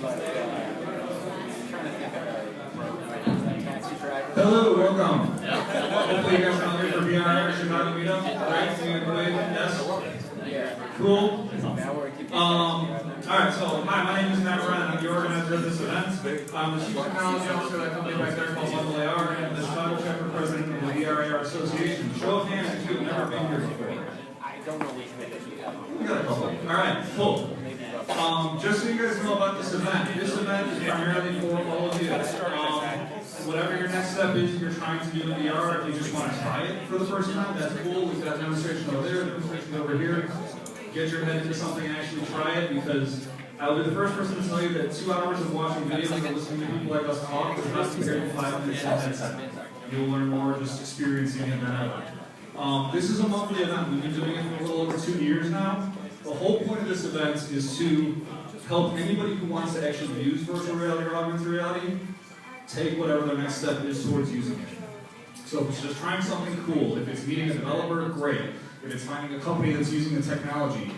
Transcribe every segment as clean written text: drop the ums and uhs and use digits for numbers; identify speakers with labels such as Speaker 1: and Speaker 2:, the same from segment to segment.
Speaker 1: Hello, welcome. Hopefully you guys are here for VR Chicago meetup. Right? So you can wave. Yes? Cool. Alright, so hi, my name is Matt Ryan. I'm the organizer of this event. I'm the Chief Technology Officer of that company back there called Untitled Chapter, and the Untitled Chapter President of the VRAR Association. Show of hands if you've never been here before. We got a couple. Alright, cool. Just so you guys know about this event is primarily for all of you. Whatever your next step is you're trying to do in VR, if you just want to try it for the first time, that's cool. We've got demonstrations over there, demonstrations over here. Get your head into something and actually try it, because I'll be the first person to tell you that 2 hours of watching videos and listening to people like us talk is not compared to 5 minutes of headset. You'll learn more just experiencing it than ever. This is a monthly event. We've been doing it for a little over 2 years now. The whole point of this event is to help anybody who wants to actually use virtual reality or augmented reality take whatever their next step is towards using it. So if it's just trying something cool, if it's meeting a developer, great. If it's finding a company that's using the technology,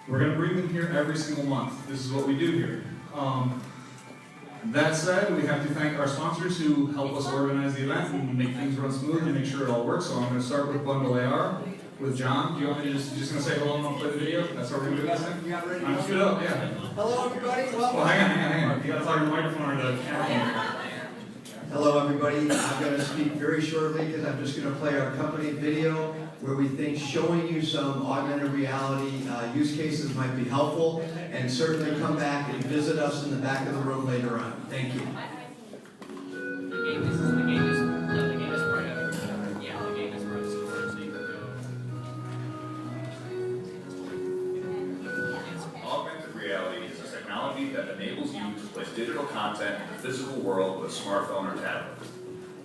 Speaker 1: we're going to bring them here every single month. This is what we do here. That said, we have to thank our sponsors who help us organize the event and make things run smooth and make sure it all works. So I'm going to start with Bundle AR. With John. Do you want me to just going to say hello and I'll play the video? That's how we're going to do this thing? I'm stood up, yeah.
Speaker 2: Hello, everybody. Welcome.
Speaker 1: Well, hang on. You got to talk to the microphone or the camera.
Speaker 2: Hello, everybody. I'm going to speak very shortly because I'm just going to play our company video where we think showing you some augmented reality use cases might be helpful, and certainly come back and visit us in the back of the room later on. Thank you.
Speaker 3: That enables you to place digital content in the physical world with a smartphone or tablet.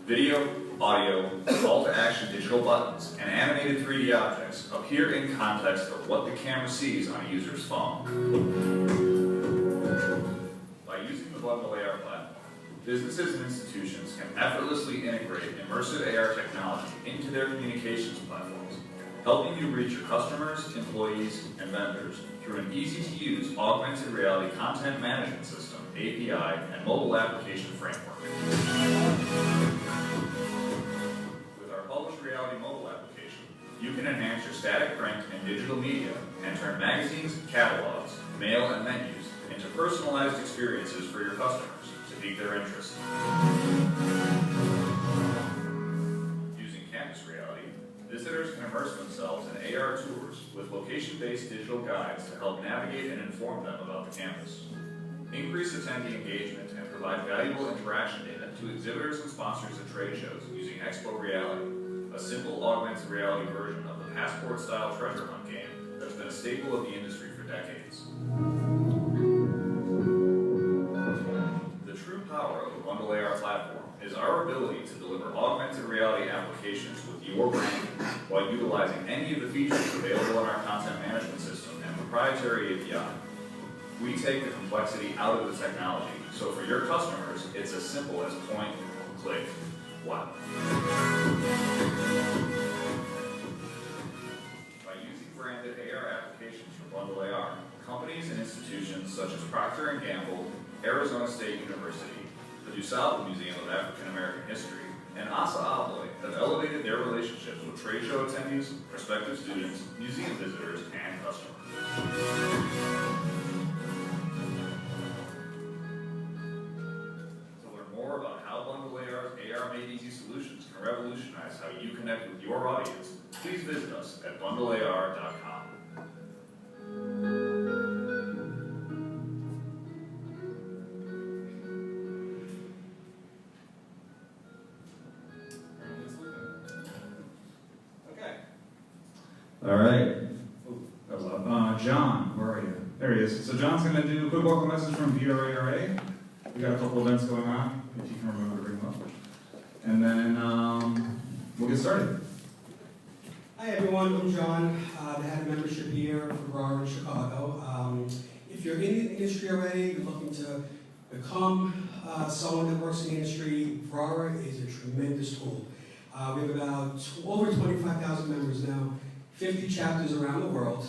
Speaker 3: Video, audio, call-to-action digital buttons, and animated 3D objects appear in context of what the camera sees on a user's phone. By using the Bundle AR platform, businesses and institutions can effortlessly integrate immersive AR technology into their communications platforms, helping you reach your customers, employees, and vendors through an easy-to-use augmented reality content management system, API, and mobile application framework. With our published reality mobile application, you can enhance your static print and digital media and turn magazines, catalogs, mail, and menus into personalized experiences for your customers to pique their interest. Using campus reality, visitors can immerse themselves in AR tours with location-based digital guides to help navigate and inform them about the campus. Increase attendee engagement and provide valuable interaction data to exhibitors and sponsors at trade shows using Expo Reality, a simple augmented reality version of the passport-style treasure hunt game that's been a staple of the industry for decades. The true power of the Bundle AR platform is our ability to deliver augmented reality applications with your brand while utilizing any of the features available in our content management system and proprietary API. We take the complexity out of the technology, so for your customers, it's as simple as point, click, wow. By using branded AR applications for Bundle AR, companies and institutions such as Procter & Gamble, Arizona State University, the DuSable Museum of African American History, and Asa Abloy have elevated their relationships with trade show attendees, prospective students, museum visitors, and customers. To learn more about how Bundle AR's AR Made Easy solutions can revolutionize how you connect with your audience, please visit us at bundlear.com.
Speaker 1: All right. That was up. John, where are you? There he is. So John's going to do a quick welcome message from VRARA. We got a couple events going on, if you can remember to bring them up. And then we'll get started.
Speaker 4: Hi everyone, I'm John, the head of membership here for VRARA in Chicago. If you're in the industry already, you're looking to become someone that works in the industry, VRARA is a tremendous tool. We have about over 25,000 members now, 50 chapters around the world.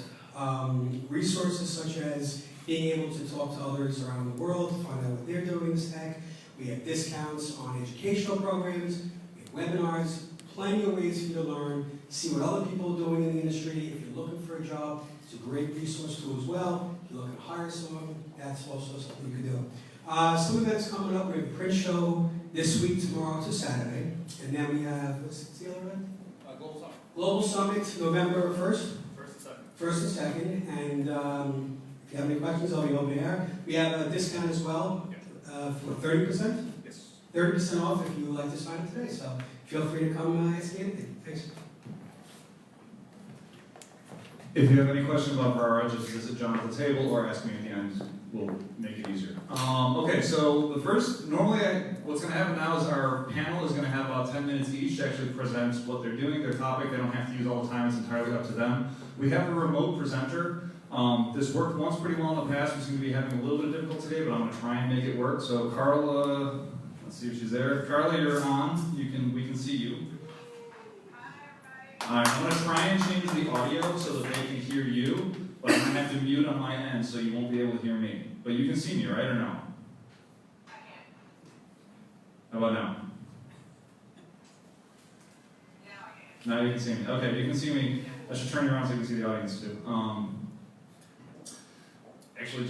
Speaker 4: Resources such as being able to talk to others around the world, find out what they're doing in this tech. We have discounts on educational programs, we have webinars, plenty of ways for you to learn, see what other people are doing in the industry. If you're looking for a job, it's a great resource tool as well. If you're looking to hire someone, that's also something you can do. Some events coming up. We have a print show this week, tomorrow to Saturday. And then we have, what's the other event?
Speaker 3: Global Summit.
Speaker 4: Global Summit, November 1st?
Speaker 3: First and second.
Speaker 4: 1st and 2nd. And if you have any questions, I'll be over there. We have a discount as well for 30%.
Speaker 3: Yes.
Speaker 4: 30% off if you would like to sign up today. So feel free to come ask me anything. Thanks.
Speaker 1: If you have any questions about Ferrara, just visit John at the table or ask me at the end. We'll make it easier. Okay, so the first, normally what's going to happen now is our panel is going to have about 10 minutes each to actually present what they're doing, their topic. They don't have to use all the time. It's entirely up to them. We have a remote presenter. This worked once pretty well in the past. We seem to be having a little bit of difficulty today, but I'm going to try and make it work. So Carla, let's see if she's there. Carla, you're on. We can see you. I'm going to try and change the audio so that they can hear you, but I'm going to have to mute on my end so you won't be able to hear me. But you can see me, right, or no?
Speaker 5: I can.
Speaker 1: How about now?
Speaker 5: Now I can.
Speaker 1: Now you can see me. Okay, you can see me. I should turn you around so you can see the audience too. Actually,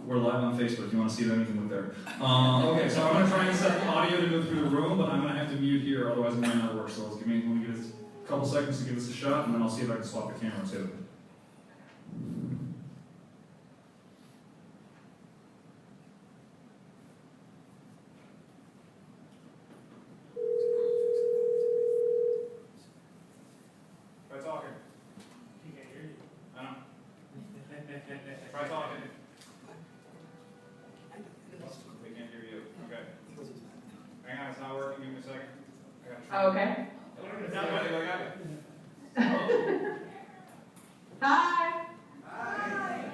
Speaker 1: we're live on Facebook. If you want to see them, you can look there. Okay, so I'm going to try and set the audio to go through the room, but I'm going to have to mute here, otherwise it might not work. So let me give us a couple seconds to give this a shot, and then I'll see if I can swap the camera too. Try talking.
Speaker 6: He can't hear you.
Speaker 1: I know. Try talking. They can't hear you. Okay. Hang on, it's not working. Give me a second. I gotta try.
Speaker 5: Okay.
Speaker 1: Now I got it.
Speaker 5: Hi. Hi.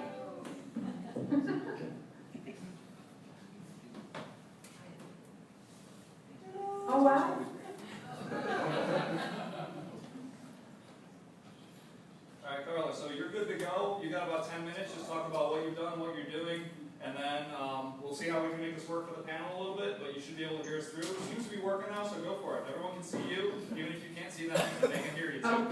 Speaker 5: Oh, wow.
Speaker 1: All right, Carla, so you're good to go. You got about 10 minutes. Just talk about what you've done, what you're doing, and then we'll see how we can make this work for the panel a little bit, but you should be able to hear us through. It seems to be working now, so go for it. Everyone can see you, even if you can't see them, they can hear you too.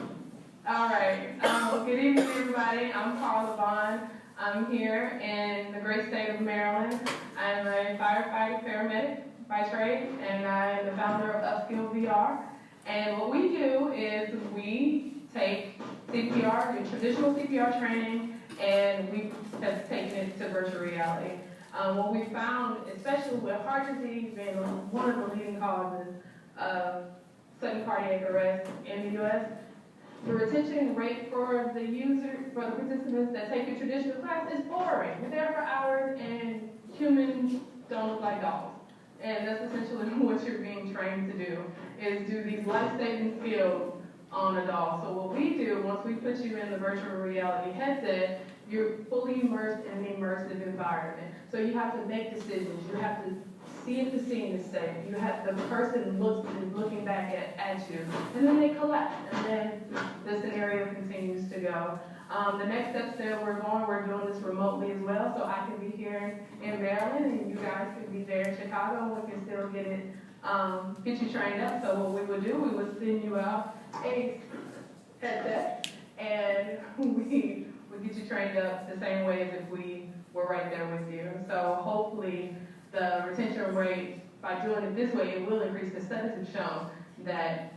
Speaker 5: All right. Good evening, everybody. I'm Carla Bond. I'm here in the great state of Maryland. I'm a firefighter paramedic by trade, and I am the founder of Upskill VR. And what we do is we take CPR, your traditional CPR training, and we have taken it to virtual reality. What we found, especially with heart disease being one of the leading causes of sudden cardiac arrest in the U.S., the retention rate for the participants that take a traditional class is boring. We're there for hours and humans don't look like dogs. And that's essentially what you're being trained to do, is do these life-saving skills on a doll. So what we do, once we put you in the virtual reality headset, you're fully immersed in the immersive environment. So you have to make decisions. You have to see if the scene is safe. You have the person is looking back at you, and then they collapse, and then the scenario continues to go. The next steps that we're doing this remotely as well, so I can be here in Maryland, and you guys can be there in Chicago, and we can still get you trained up. So what we would do, we would send you out a headset, and we would get you trained up the same way as if we were right there with you. So hopefully the retention rate, by doing it this way, it will increase. The studies have shown that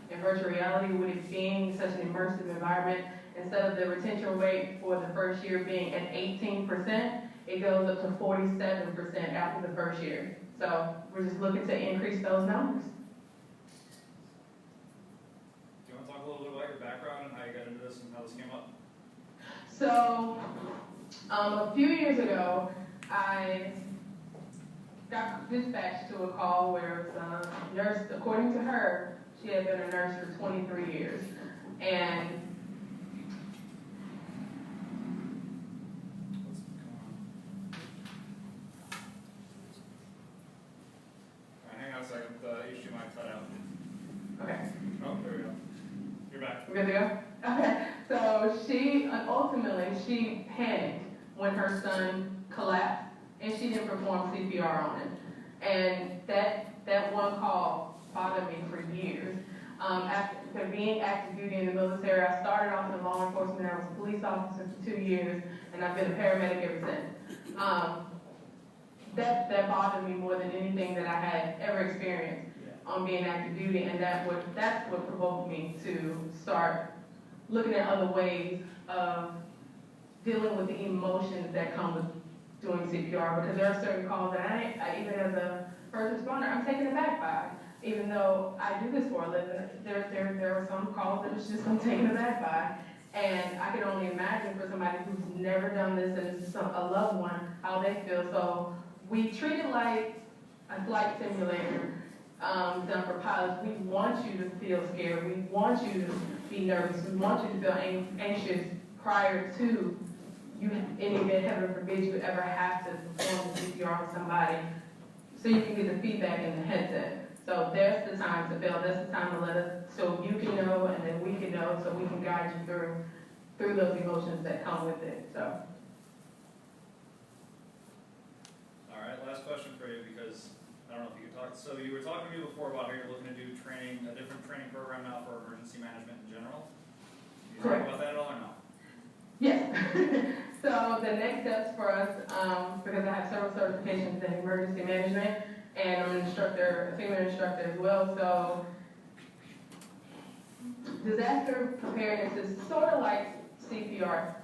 Speaker 5: in virtual reality, with it being such an immersive environment, instead of the retention rate for the first year being at 18%, it goes up to 47% after the first year. So we're just looking to increase those numbers.
Speaker 1: Do you want to talk a little bit about your background and how you got into this and how this came up?
Speaker 5: So a few years ago, I got dispatched to a call where a nurse, according to her, she had been a nurse for 23 years. And
Speaker 1: What's going on? All right, hang on a second. The HDMI cut out.
Speaker 5: okay,
Speaker 1: Oh, there we go. You're back.
Speaker 5: we're good to go? Okay. So she, ultimately, she panicked when her son collapsed, and she didn't perform CPR on him. And that one call bothered me for years. After being active duty in the military, I started off in law enforcement. I was a police officer for 2 years, and I've been a paramedic ever since. That bothered me more than anything that I had ever experienced on being active duty, and that's what provoked me to start looking at other ways of dealing with the emotions that come with doing CPR, because there are certain calls that I even as a first responder, I'm taken aback by. Even though I do this for a living, there are some calls that it's just I'm taken aback by. And I can only imagine for somebody who's never done this and it's a loved one, how they feel. So we treat it like a flight simulator done for pilots. We want you to feel scared. We want you to be nervous. We want you to feel anxious prior to you, in the event, heaven forbid, you ever have to perform the CPR on somebody, so you can get the feedback in the headset. So that's the time to fail. That's the time to let us, so you can know, and then we can know, so we can guide you through those emotions that come with it. So.
Speaker 7: All right, last question for you, because I don't know if you can talk. So you were talking to me before about how you're looking to do training, a different training program now for emergency management in general. Can you talk about that at all or no?
Speaker 5: Yes. So the next steps for us, because I have several certifications in emergency management, and I'm an instructor, a female instructor as well. So disaster preparedness is sort of like CPR.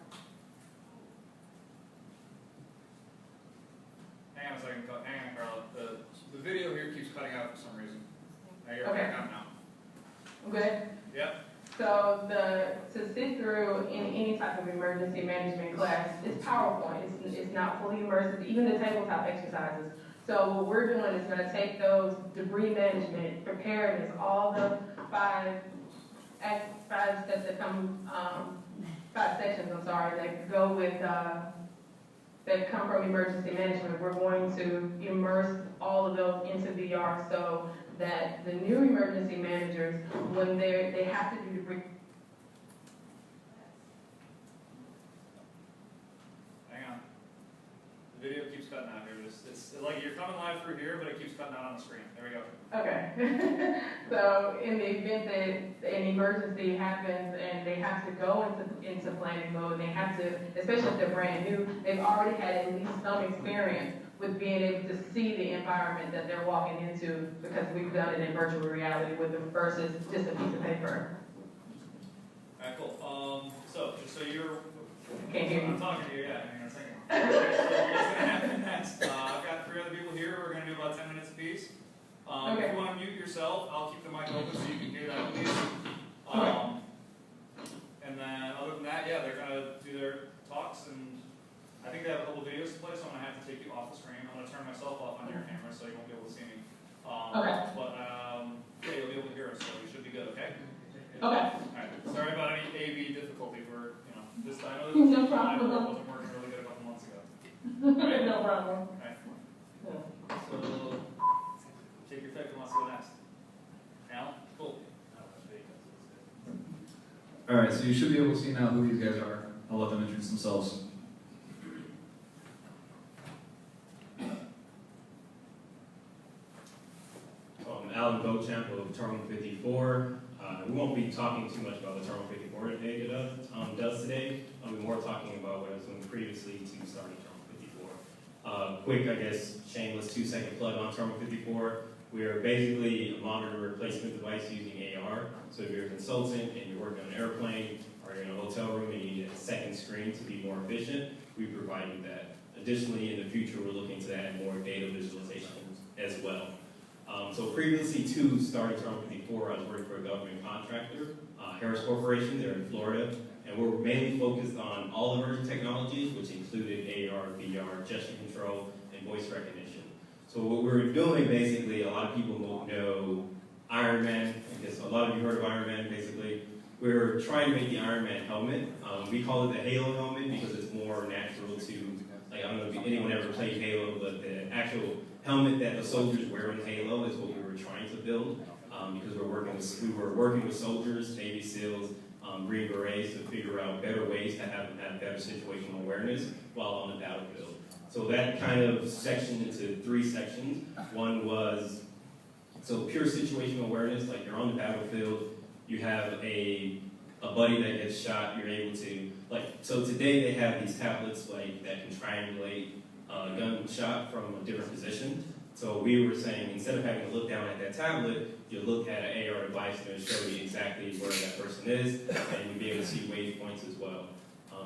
Speaker 7: Hang on a second, hang on, Carla. The video here keeps cutting out for some reason. Now you're
Speaker 5: Okay.
Speaker 7: back on now.
Speaker 5: Good.
Speaker 7: Yep.
Speaker 5: So to sit through in any type of emergency management class is PowerPoint. It's not fully immersive, even the tabletop exercises. So what we're doing is going to take those debris management, preparedness, all the five steps that come, 5 sections, I'm sorry, that go with, that come from emergency management. We're going to immerse all of those into VR so that the new emergency managers, when they have to do debris.
Speaker 7: Hang on. The video keeps cutting out here. It's like you're coming live through here, but it keeps cutting out on the screen. There we go.
Speaker 5: Okay. So in the event that an emergency happens and they have to go into planning mode, they have to, especially if they're brand new, they've already had at least some experience with being able to see the environment that they're walking into, because we've done it in virtual reality with them versus just a piece of paper.
Speaker 7: All right, cool. So just so you're,
Speaker 5: Can't hear you.
Speaker 7: I'm talking to you. Yeah, hang on a second. Okay, so what's gonna happen next? I've got 3 other people here. We're gonna do about 10 minutes apiece.
Speaker 5: Okay.
Speaker 7: If you want to mute yourself, I'll keep the mic open so you can hear that, please. And then other than that, yeah, they're gonna do their talks, and I think they have a couple videos to play, so I'm gonna have to take you off the screen. I'm gonna turn myself off on your camera so you won't be able to see me.
Speaker 5: Okay.
Speaker 7: But yeah, you'll be able to hear us, so you should be good. Okay.
Speaker 5: Okay.
Speaker 7: All right. Sorry about any AV difficulty. We're, this time of
Speaker 5: No problem.
Speaker 7: wasn't working really good a couple months ago. Right?
Speaker 5: No problem.
Speaker 7: All right. So take your pick. Who wants to go next? Al? Cool.
Speaker 1: All right, so you should be able to see now who these guys are. I'll let them introduce themselves.
Speaker 8: I'm Alan Beauchamp of Terminal 54. We won't be talking too much about the Terminal 54 today, does today. I'll be more talking about what I was doing previously to starting Terminal 54. Quick, I guess, shameless 2-second plug on Terminal 54. We are basically a monitor replacement device using AR. So if you're a consultant and you're working on an airplane or you're in a hotel room and you need a second screen to be more efficient, we provide you that. Additionally, in the future, we're looking to add more data visualization as well. So previously to starting Terminal 54, I was working for a government contractor, Harris Corporation, they're in Florida, and we're mainly focused on all emerging technologies, which included AR, VR, gesture control, and voice recognition. So what we're doing, basically, a lot of people won't know Iron Man. I guess a lot of you heard of Iron Man, basically. We're trying to make the Iron Man helmet. We call it the Halo helmet because it's more natural to, like, I don't know if anyone ever played Halo, but the actual helmet that the soldiers wear in Halo is what we were trying to build because we were working with soldiers, Navy SEALs, Green Berets to figure out better ways to have them have better situational awareness while on the battlefield. So that kind of sectioned into 3 sections. One was, so pure situational awareness, like you're on the battlefield, you have a buddy that gets shot, you're able to, so today they have these tablets like that can triangulate a gunshot from a different position. So we were saying, instead of having to look down at that tablet, you look at an AR device and it'll show you exactly where that person is, and you'll be able to see waypoints as well.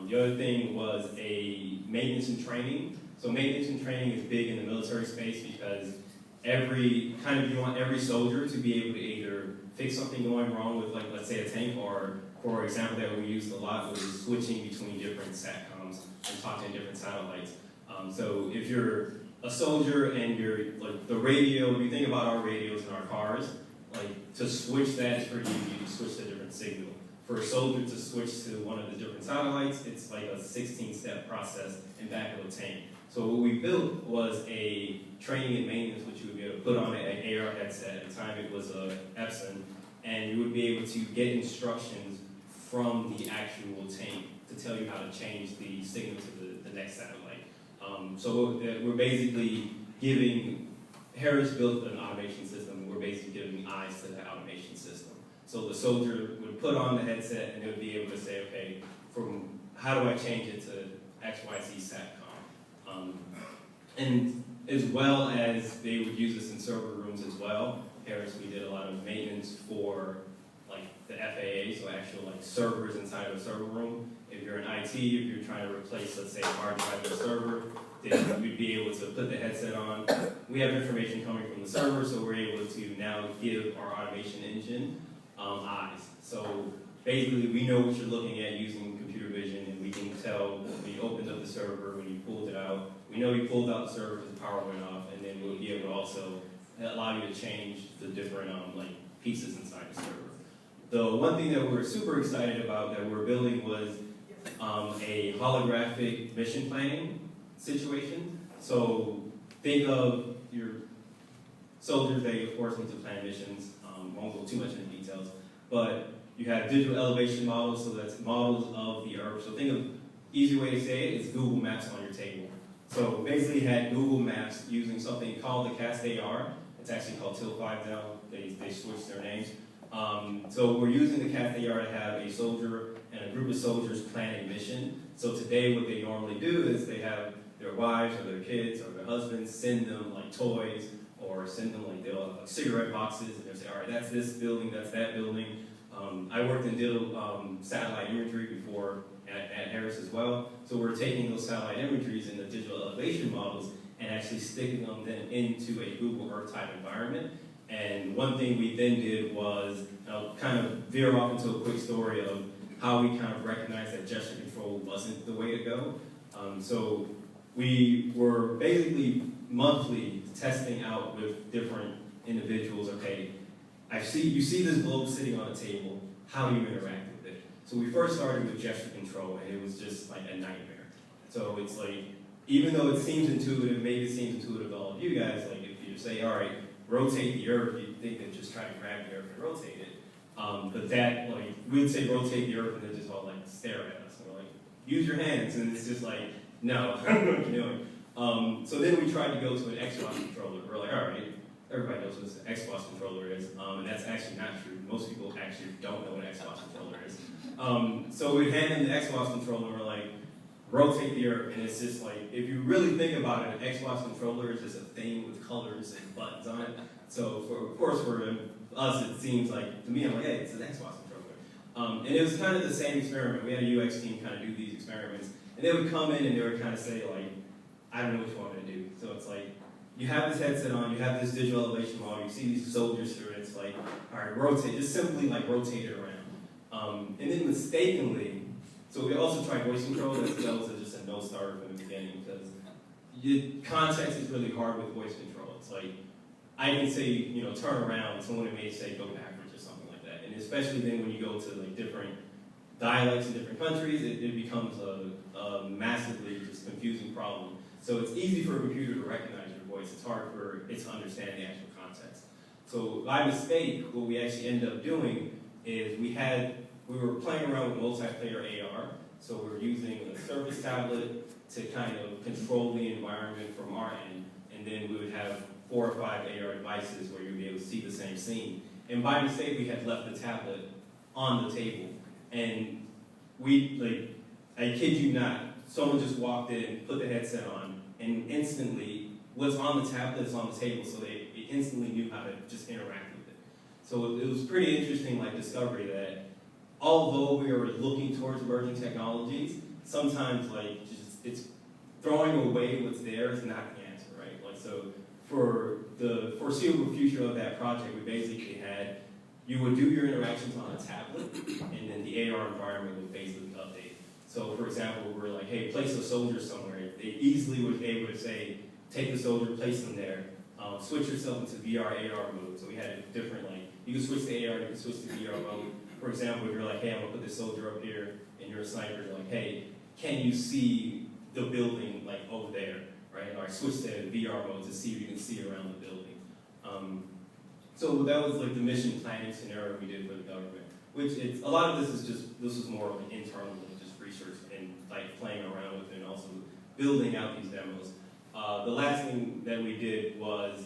Speaker 8: The other thing was a maintenance and training. So maintenance and training is big in the military space because you want every soldier to be able to either fix something going wrong with, like, let's say a tank, or for example that we used a lot was switching between different SATCOMs and talking to different satellites. So if you're a soldier and you're like the radio, if you think about our radios in our cars, like to switch that for you switch to a different signal. For a soldier to switch to one of the different satellites, it's like a 16-step process in back of a tank. So what we built was a training and maintenance, which you would be able to put on an AR headset. At the time it was a Epson, and you would be able to get instructions from the actual tank to tell you how to change the signal to the next satellite. So we're basically Harris built an automation system, we're basically giving eyes to the automation system. So the soldier would put on the headset and they would be able to say, okay, how do I change it to XYZ SATCOM? And as well as they would use this in server rooms as well. Harris, we did a lot of maintenance for like the FAA, so actual like servers inside of a server room. If you're in IT, if you're trying to replace, let's say, a hard drive in a server, then we'd be able to put the headset on. We have information coming from the server, so we're able to now give our automation engine eyes. So basically, we know what you're looking at using computer vision, and we can tell when you opened up the server, when you pulled it out. We know you pulled out the server because the power went off, and then we'll be able to also allow you to change the different pieces inside the server. The one thing that we're super excited about that we're building was a holographic mission planning situation. So think of your soldiers, they of course need to plan missions. Won't go too much into details, but you have digital elevation models, so that's models of the earth. So think of, easy way to say it is Google Maps on your table. So basically had Google Maps using something called the CAST-AR. It's actually called TIL-5 now. They switched their names. So we're using the CAST-AR to have a soldier and a group of soldiers plan a mission. So today what they normally do is they have their wives or their kids or their husbands send them like toys or send them like cigarette boxes, and they'll say, all right, that's this building, that's that building. I worked in satellite imagery before at Harris as well. So we're taking those satellite imageries and the digital elevation models and actually sticking them then into a Google Earth type environment. And one thing we then did was kind of veer off into a quick story of how we kind of recognized that gesture control wasn't the way to go. So we were basically monthly testing out with different individuals, okay, you see this globe sitting on a table, how do you interact with it? So we first started with gesture control, and it was just like a nightmare. So it's like, even though it seems intuitive, maybe it seems intuitive to all of you guys, like if you say, all right, rotate the earth, you'd think that just try to grab the earth and rotate it. But that, like, we'd say rotate the earth, and they'd just all like stare at us. And we're like, use your hands, and it's just like, no, I don't know what you're doing. So then we tried to go to an Xbox controller. We're like, all right, everybody knows what an Xbox controller is, and that's actually not true. Most people actually don't know what an Xbox controller is. So we hand them the Xbox controller, and we're like, rotate the earth, and it's just like, if you really think about it, an Xbox controller is just a thing with colors and buttons on it. So of course for us, it seems like, to me, I'm like, hey, it's an Xbox controller. And it was kind of the same experiment. We had a UX team kind of do these experiments, and they would come in and they would kind of say like, I don't know what you want me to do. So it's like, you have this headset on, you have this digital elevation model, you see these soldiers through it, it's like, all right, rotate, just simply like rotate it around. And then mistakenly, so we also tried voice control. That was just a no-starter from the beginning because context is really hard with voice control. It's like, I can say, turn around, and someone may say go backwards or something like that. And especially then when you go to like different dialects in different countries, it becomes a massively just confusing problem. So it's easy for a computer to recognize your voice. It's hard for it to understand the actual context. So by mistake, what we actually ended up doing is we we were playing around with multiplayer AR. So we were using a service tablet to kind of control the environment from our end, and then we would have 4 or 5 AR devices where you'd be able to see the same scene. And by mistake, we had left the tablet on the table, and I kid you not, someone just walked in, put the headset on, and instantly, what's on the tablet is on the table, so it instantly knew how to just interact with it. So it was pretty interesting, discovery that although we are looking towards emerging technologies, sometimes it's throwing away what's there is not the answer, right? So for the foreseeable future of that project, we basically had, you would do your interactions on a tablet, and then the AR environment would basically update. So for example, we're like, hey, place a soldier somewhere. They easily would be able to say, take the soldier, place them there. Switch yourself into VR, AR mode. So we had different, you can switch to AR, you can switch to VR mode. For example, if you're like, hey, I'm gonna put this soldier up here, and you're a sniper, you're like, hey, can you see the building over there, right? Or switch to VR mode to see if you can see around the building. So that was the mission planning scenario we did for the government. Which a lot of this was more of an internal, just research and playing around with it, and also building out these demos. The last thing that we did was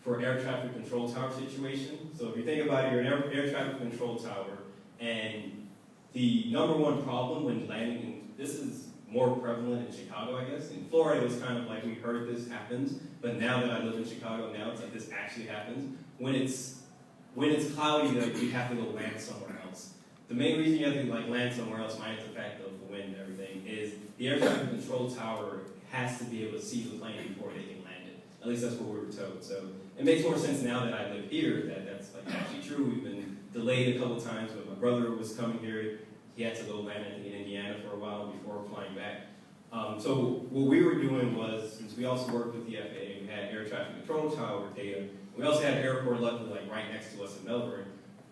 Speaker 8: for air traffic control tower situation. So if you think about it, you're an air traffic control tower, and the #1 problem when landing, and this is more prevalent in Chicago, I guess. In Florida, it was kind of we heard this happens, but now that I live in Chicago, now it's this actually happens. When it's cloudy, you have to go land somewhere else. The main reason you have to land somewhere else, minus the fact of the wind and everything, is the air traffic control tower has to be able to see the plane before they can land it. At least that's what we were told. So it makes more sense now that I live here that's actually true. We've been delayed a couple times, but my brother was coming here. He had to go land in Indiana for a while before flying back. So what we were doing was, since we also worked with the FAA, we had air traffic control tower data. We also had an airport luckily right next to us in Melbourne.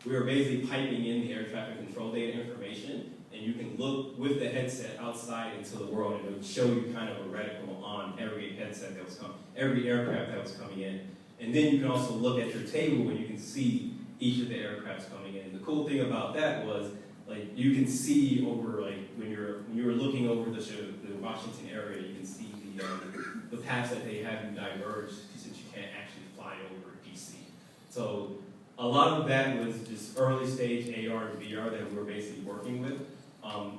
Speaker 8: We were basically piping in the air traffic control data information, and you can look with the headset outside into the world, and it would show you kind of a reticle on every headset that was every aircraft that was coming in. And then you can also look at your table and you can see each of the aircrafts coming in. The cool thing about that was, you can see over, when you were looking over the Washington area, you can see the paths that they have you diverge since you can't actually fly over DC. So a lot of that was just early stage AR and VR that we were basically working with.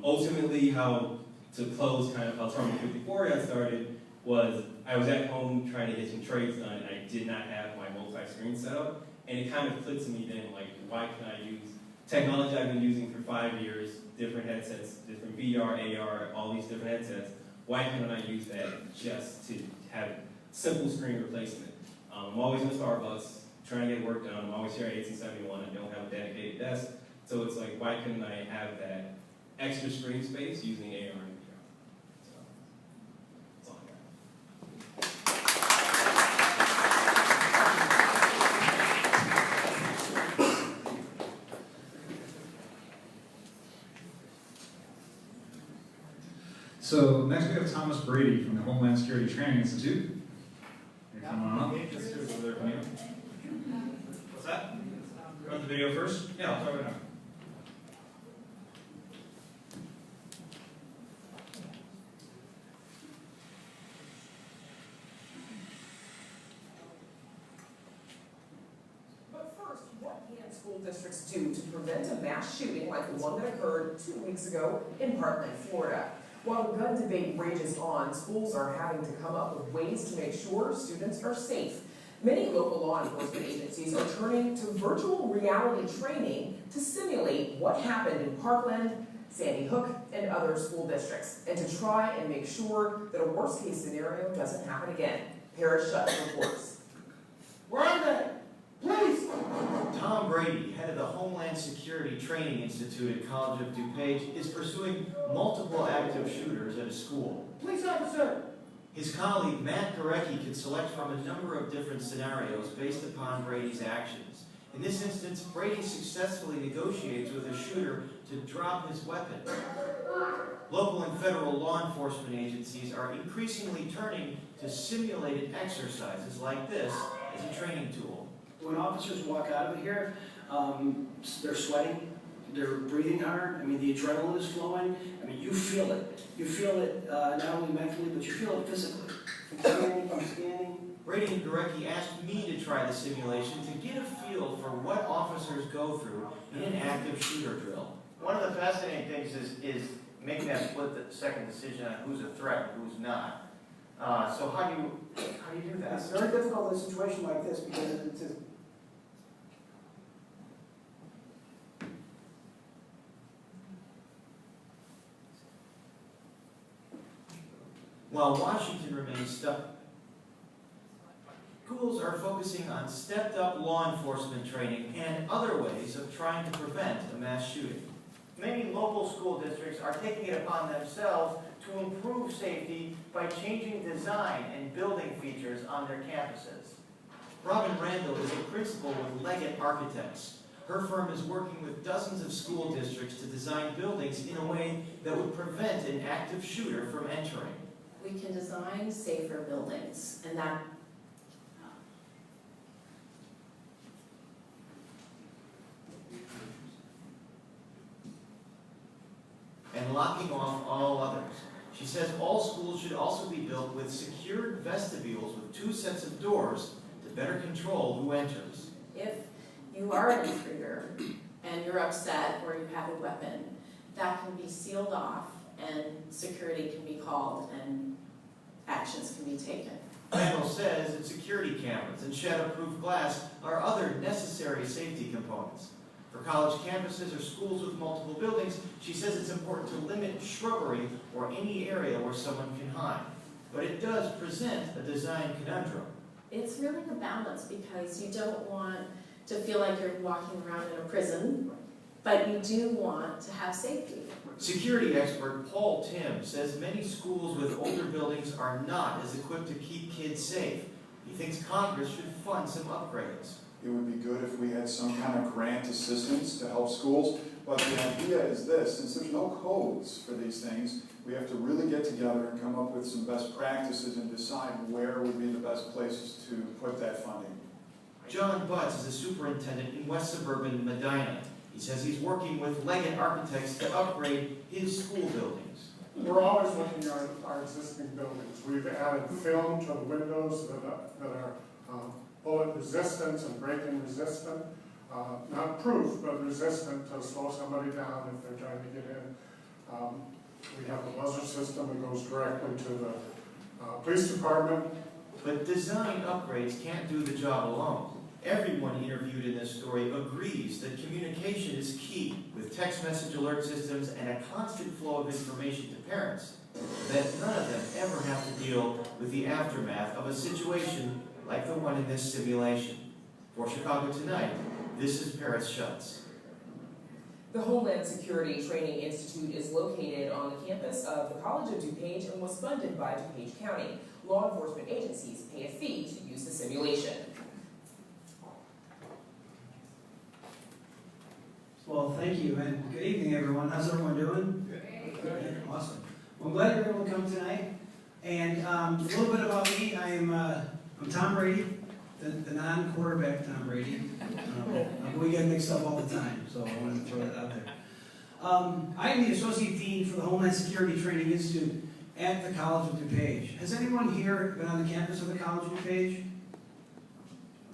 Speaker 8: Ultimately, how to close kind of how Terminal 54 got started was I was at home trying to get some trades done, and I did not have my multi-screen set up, and it kind of clicked to me then, why can I use technology I've been using for 5 years, different headsets, different VR, AR, all these different headsets, why can't I use that just to have simple screen replacement? I'm always in Starbucks, trying to get work done. I'm always here at 1871. I don't have a dedicated desk. So it's why couldn't I have that extra screen space using AR and VR? So, that's all I got.
Speaker 1: So next we have Thomas Brady from the Homeland Security Training Institute. Come on up.
Speaker 7: What's that?
Speaker 1: You want the video first? Yeah, I'll throw it out.
Speaker 9: But first, what can school districts do to prevent a mass shooting like the one that occurred 2 weeks ago in Parkland, Florida? While the gun debate rages on, schools are having to come up with ways to make sure students are safe. Many local law enforcement agencies are turning to virtual reality training to simulate what happened in Parkland, Sandy Hook, and other school districts, and to try and make sure that a worst-case scenario doesn't happen again. Paris Shutt reports.
Speaker 10: Where are they? Please! Tom Brady, head of the Homeland Security Training Institute at College of DuPage, is pursuing multiple active shooters at a school.
Speaker 9: Police officer!
Speaker 10: His colleague Matt Gorecki can select from a number of different scenarios based upon Brady's actions. In this instance, Brady successfully negotiates with a shooter to drop his weapon. Local and federal law enforcement agencies are increasingly turning to simulated exercises like this as a training tool.
Speaker 11: When officers walk out of here, they're sweating, they're breathing hard. I mean, the adrenaline is flowing. I mean, you feel it. You feel it not only mentally, but you feel it physically. From scanning.
Speaker 10: Brady and Gorecki asked me to try the simulation to get a feel for what officers go through in an active shooter drill.
Speaker 12: One of the fascinating things is making that split-second decision on who's a threat and who's not. So how do you do that?
Speaker 11: It's very difficult in a situation like this because it's a,
Speaker 10: While Washington remains stuck, schools are focusing on stepped-up law enforcement training and other ways of trying to prevent a mass shooting.
Speaker 12: Many local school districts are taking it upon themselves to improve safety by changing design and building features on their campuses.
Speaker 10: Robin Randall is a principal with Leggett Architects. Her firm is working with dozens of school districts to design buildings in a way that would prevent an active shooter from entering.
Speaker 13: We can design safer buildings, and that
Speaker 10: and locking off all others. She says all schools should also be built with secured vestibules with 2 sets of doors to better control who enters.
Speaker 13: if you are an intruder and you're upset or you have a weapon, that can be sealed off and security can be called and actions can be taken.
Speaker 10: Randall says that security cameras and shatterproof glass are other necessary safety components. For college campuses or schools with multiple buildings, she says it's important to limit shrubbery or any area where someone can hide. But it does present a design conundrum.
Speaker 13: It's really a balance because you don't want to feel like you're walking around in a prison, but you do want to have safety.
Speaker 10: Security expert Paul Tim says many schools with older buildings are not as equipped to keep kids safe. He thinks Congress should fund some upgrades.
Speaker 14: It would be good if we had some kind of grant assistance to help schools, but the idea is this: since there's no codes for these things, we have to really get together and come up with some best practices and decide where would be the best places to put that funding.
Speaker 10: John Butts is a superintendent in West Suburban Medina. He says he's working with Leggett Architects to upgrade his school buildings.
Speaker 6: We're always looking at our existing buildings. We've added film to the windows that are bullet resistant and break-in resistant. Not proof, but resistant to slow somebody down if they're trying to get in. We have a buzzer system that goes directly to the police department.
Speaker 10: But design upgrades can't do the job alone. Everyone interviewed in this story agrees that communication is key, with text message alert systems and a constant flow of information to parents, that none of them ever have to deal with the aftermath of a situation like the one in this simulation. For Chicago Tonight, this is Paris Schutz.
Speaker 9: The Homeland Security Training Institute is located on the campus of the College of DuPage and was funded by DuPage County. Law enforcement agencies pay a fee to use the simulation.
Speaker 11: well, thank you, and good evening, everyone. How's everyone doing? Good. Awesome. Well, I'm glad you're able to come tonight. And a little bit about me. I'm Tom Brady, the non-quarterback Tom Brady. We get mixed up all the time, so I wanted to throw that out there. I am the Associate Dean for the Homeland Security Training Institute at the College of DuPage. Has anyone here been on the campus of the College of DuPage?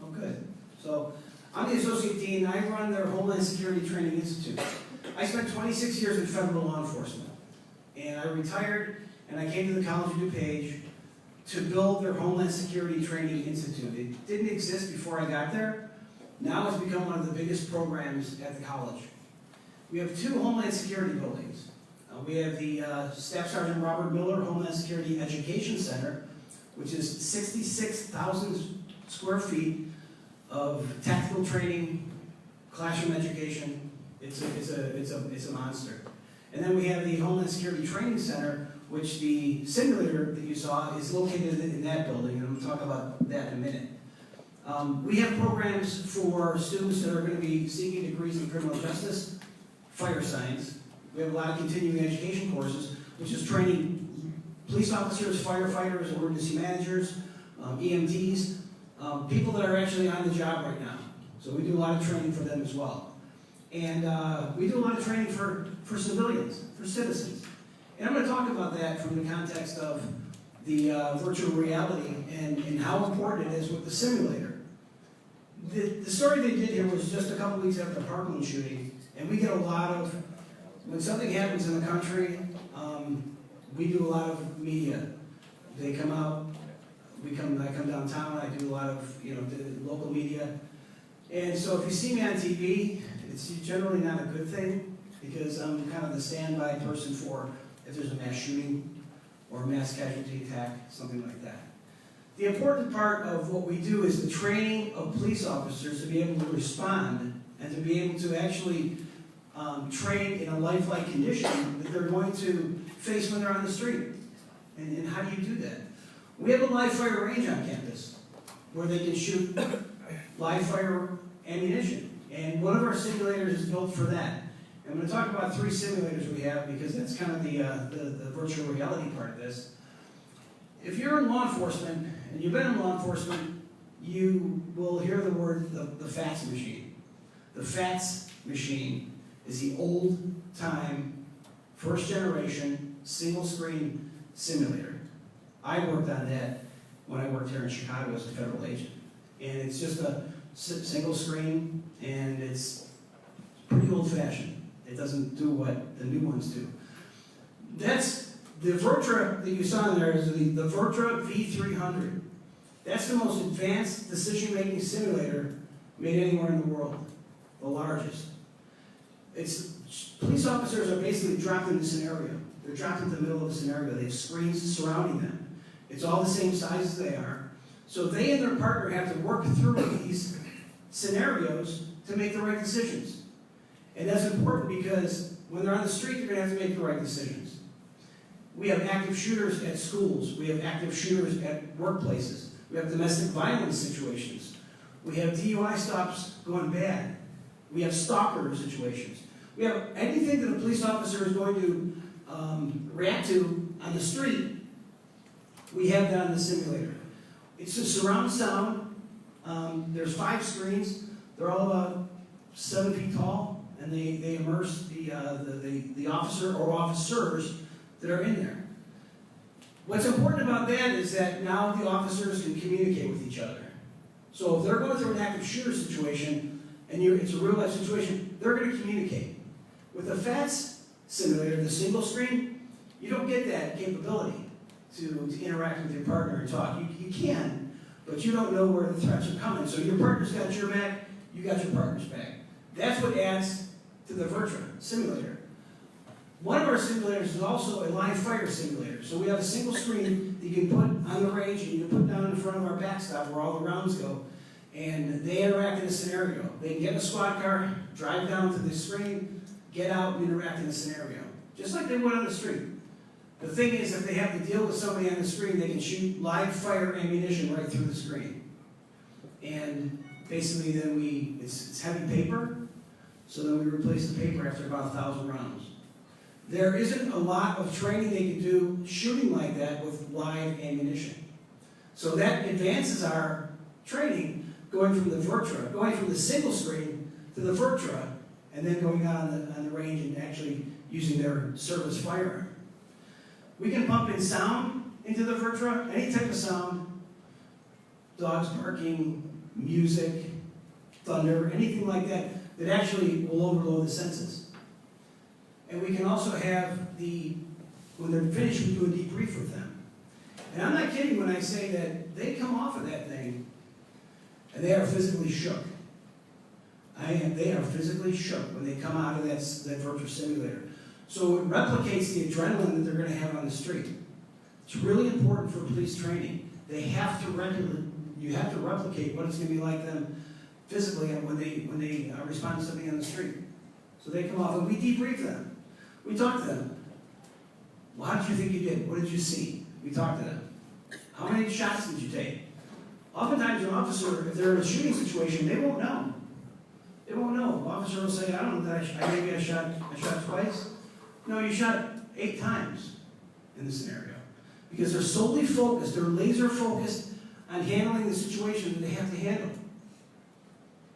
Speaker 11: Oh, good. So, I'm the Associate Dean, and I run their Homeland Security Training Institute. I spent 26 years in federal law enforcement, and I retired, and I came to the College of DuPage to build their Homeland Security Training Institute. It didn't exist before I got there. Now it's become one of the biggest programs at the college. We have 2 Homeland Security buildings. We have the Staff Sergeant Robert Miller Homeland Security Education Center, which is 66,000 square feet of tactical training, classroom education. It's a monster. And then we have the Homeland Security Training Center, which the simulator that you saw is located in that building, and I'm going to talk about that in a minute. We have programs for students that are going to be seeking degrees in criminal justice, fire science. We have a lot of continuing education courses, which is training police officers, firefighters, emergency managers, EMTs, people that are actually on the job right now. So we do a lot of training for them as well. And we do a lot of training for civilians, for citizens. And I'm going to talk about that from the context of the virtual reality and how important it is with the simulator. The story they did here was just a couple weeks after the Parkland shooting, and we get a lot of, when something happens in the country, we do a lot of media. They come out, I come downtown, I do a lot of, the local media. And so if you see me on TV, it's generally not a good thing, because I'm kind of the standby person for if there's a mass shooting or a mass casualty attack, something like that. The important part of what we do is the training of police officers to be able to respond and to be able to actually train in a lifelike condition that they're going to face when they're on the street. And how do you do that? We have a live fire range on campus where they can shoot live fire ammunition. And one of our simulators is built for that. I'm going to talk about 3 simulators we have because that's kind of the virtual reality part of this. If you're in law enforcement, and you've been in law enforcement, you will hear the word the FATS machine. The FATS machine is the old-time, first-generation, single-screen simulator. I worked on that when I worked here in Chicago as a federal agent. And it's just a single screen, and it's pretty old-fashioned. It doesn't do what the new ones do. That's the Vertra that you saw in there is the Vertra V300. That's the most advanced decision-making simulator made anywhere in the world, the largest. Police officers are basically dropped in the scenario. They're dropped into the middle of the scenario. They have screens surrounding them. It's all the same size as they are. So they and their partner have to work through these scenarios to make the right decisions. And that's important because when they're on the street, they're going to have to make the right decisions. We have active shooters at schools. We have active shooters at workplaces. We have domestic violence situations. We have DUI stops going bad. We have stalker situations. We have anything that a police officer is going to react to on the street, we have that in the simulator. It's a surround sound. There's 5 screens. They're all about 7 feet tall, and they immerse the officer or officers that are in there. What's important about that is that now the officers can communicate with each other. So if they're going through an active shooter situation, and it's a real-life situation, they're going to communicate. With the FATS simulator, the single screen, you don't get that capability to interact with your partner and talk. You can, but you don't know where the threats are coming. So your partner's got your back, you got your partner's back. That's what adds to the Vertra simulator. One of our simulators is also a live fire simulator. So we have a single screen that you can put on the range and you can put down in front of our backstop where all the rounds go. And they interact in a scenario. They can get in a squad car, drive down to the screen, get out and interact in a scenario. Just like they would on the street. The thing is, if they have to deal with somebody on the screen, they can shoot live fire ammunition right through the screen. And basically then it's heavy paper, so then we replace the paper after about 1,000 rounds. There isn't a lot of training they can do shooting like that with live ammunition. So that advances our training going from the Vertra, going from the single screen to the Vertra, and then going out on the range and actually using their service firearm. We can pump in sound into the Vertra, any type of sound, dogs barking, music, thunder, anything like that, that actually will overload the senses. And we can also have when they're finished, we do a debrief with them. And I'm not kidding when I say that they come off of that thing and they are physically shook. They are physically shook when they come out of that virtual simulator. So it replicates the adrenaline that they're going to have on the street. It's really important for police training. You have to replicate what it's going to be like them physically when they respond to something on the street. So they come off and we debrief them. We talk to them. Well, how did you think you did? What did you see? We talk to them. How many shots did you take? Oftentimes an officer, if they're in a shooting situation, they won't know. They won't know. The officer will say, I don't know, maybe I shot twice. No, you shot 8 times in the scenario. Because they're solely focused, they're laser focused on handling the situation that they have to handle.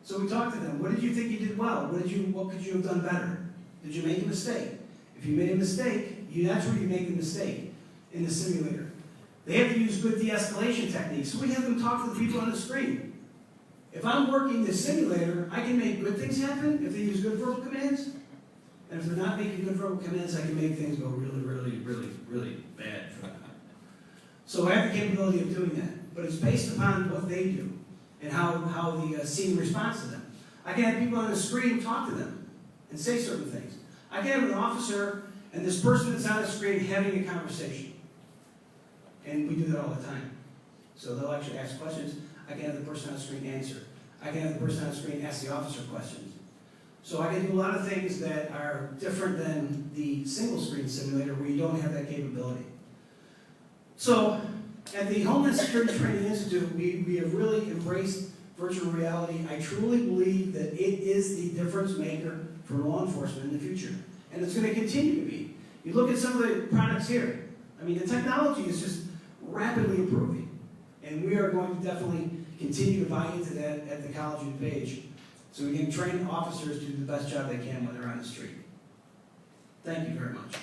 Speaker 11: So we talked to them. What did you think you did well? What could you have done better? Did you make a mistake? If you made a mistake, that's where you make the mistake in the simulator. They have to use good de-escalation techniques. So we have them talk to the people on the screen. If I'm working the simulator, I can make good things happen if they use good verbal commands. And if they're not making good verbal commands, I can make things go really, really, really, really bad for them. So I have the capability of doing that. But it's based upon what they do and how the scene responds to them. I can have people on the screen talk to them and say certain things. I can have an officer and this person that's on the screen having a conversation. And we do that all the time. So they'll actually ask questions. I can have the person on the screen answer. I can have the person on the screen ask the officer questions. So I can do a lot of things that are different than the single screen simulator where you don't have that capability. So at the Homeland Security Training Institute, we have really embraced virtual reality. I truly believe that it is the difference maker for law enforcement in the future. And it's going to continue to be. You look at some of the products here. I mean, the technology is just rapidly improving. And we are going to definitely continue to buy into that at the College of DuPage so we can train officers to do the best job they can when they're on the street. Thank you very much.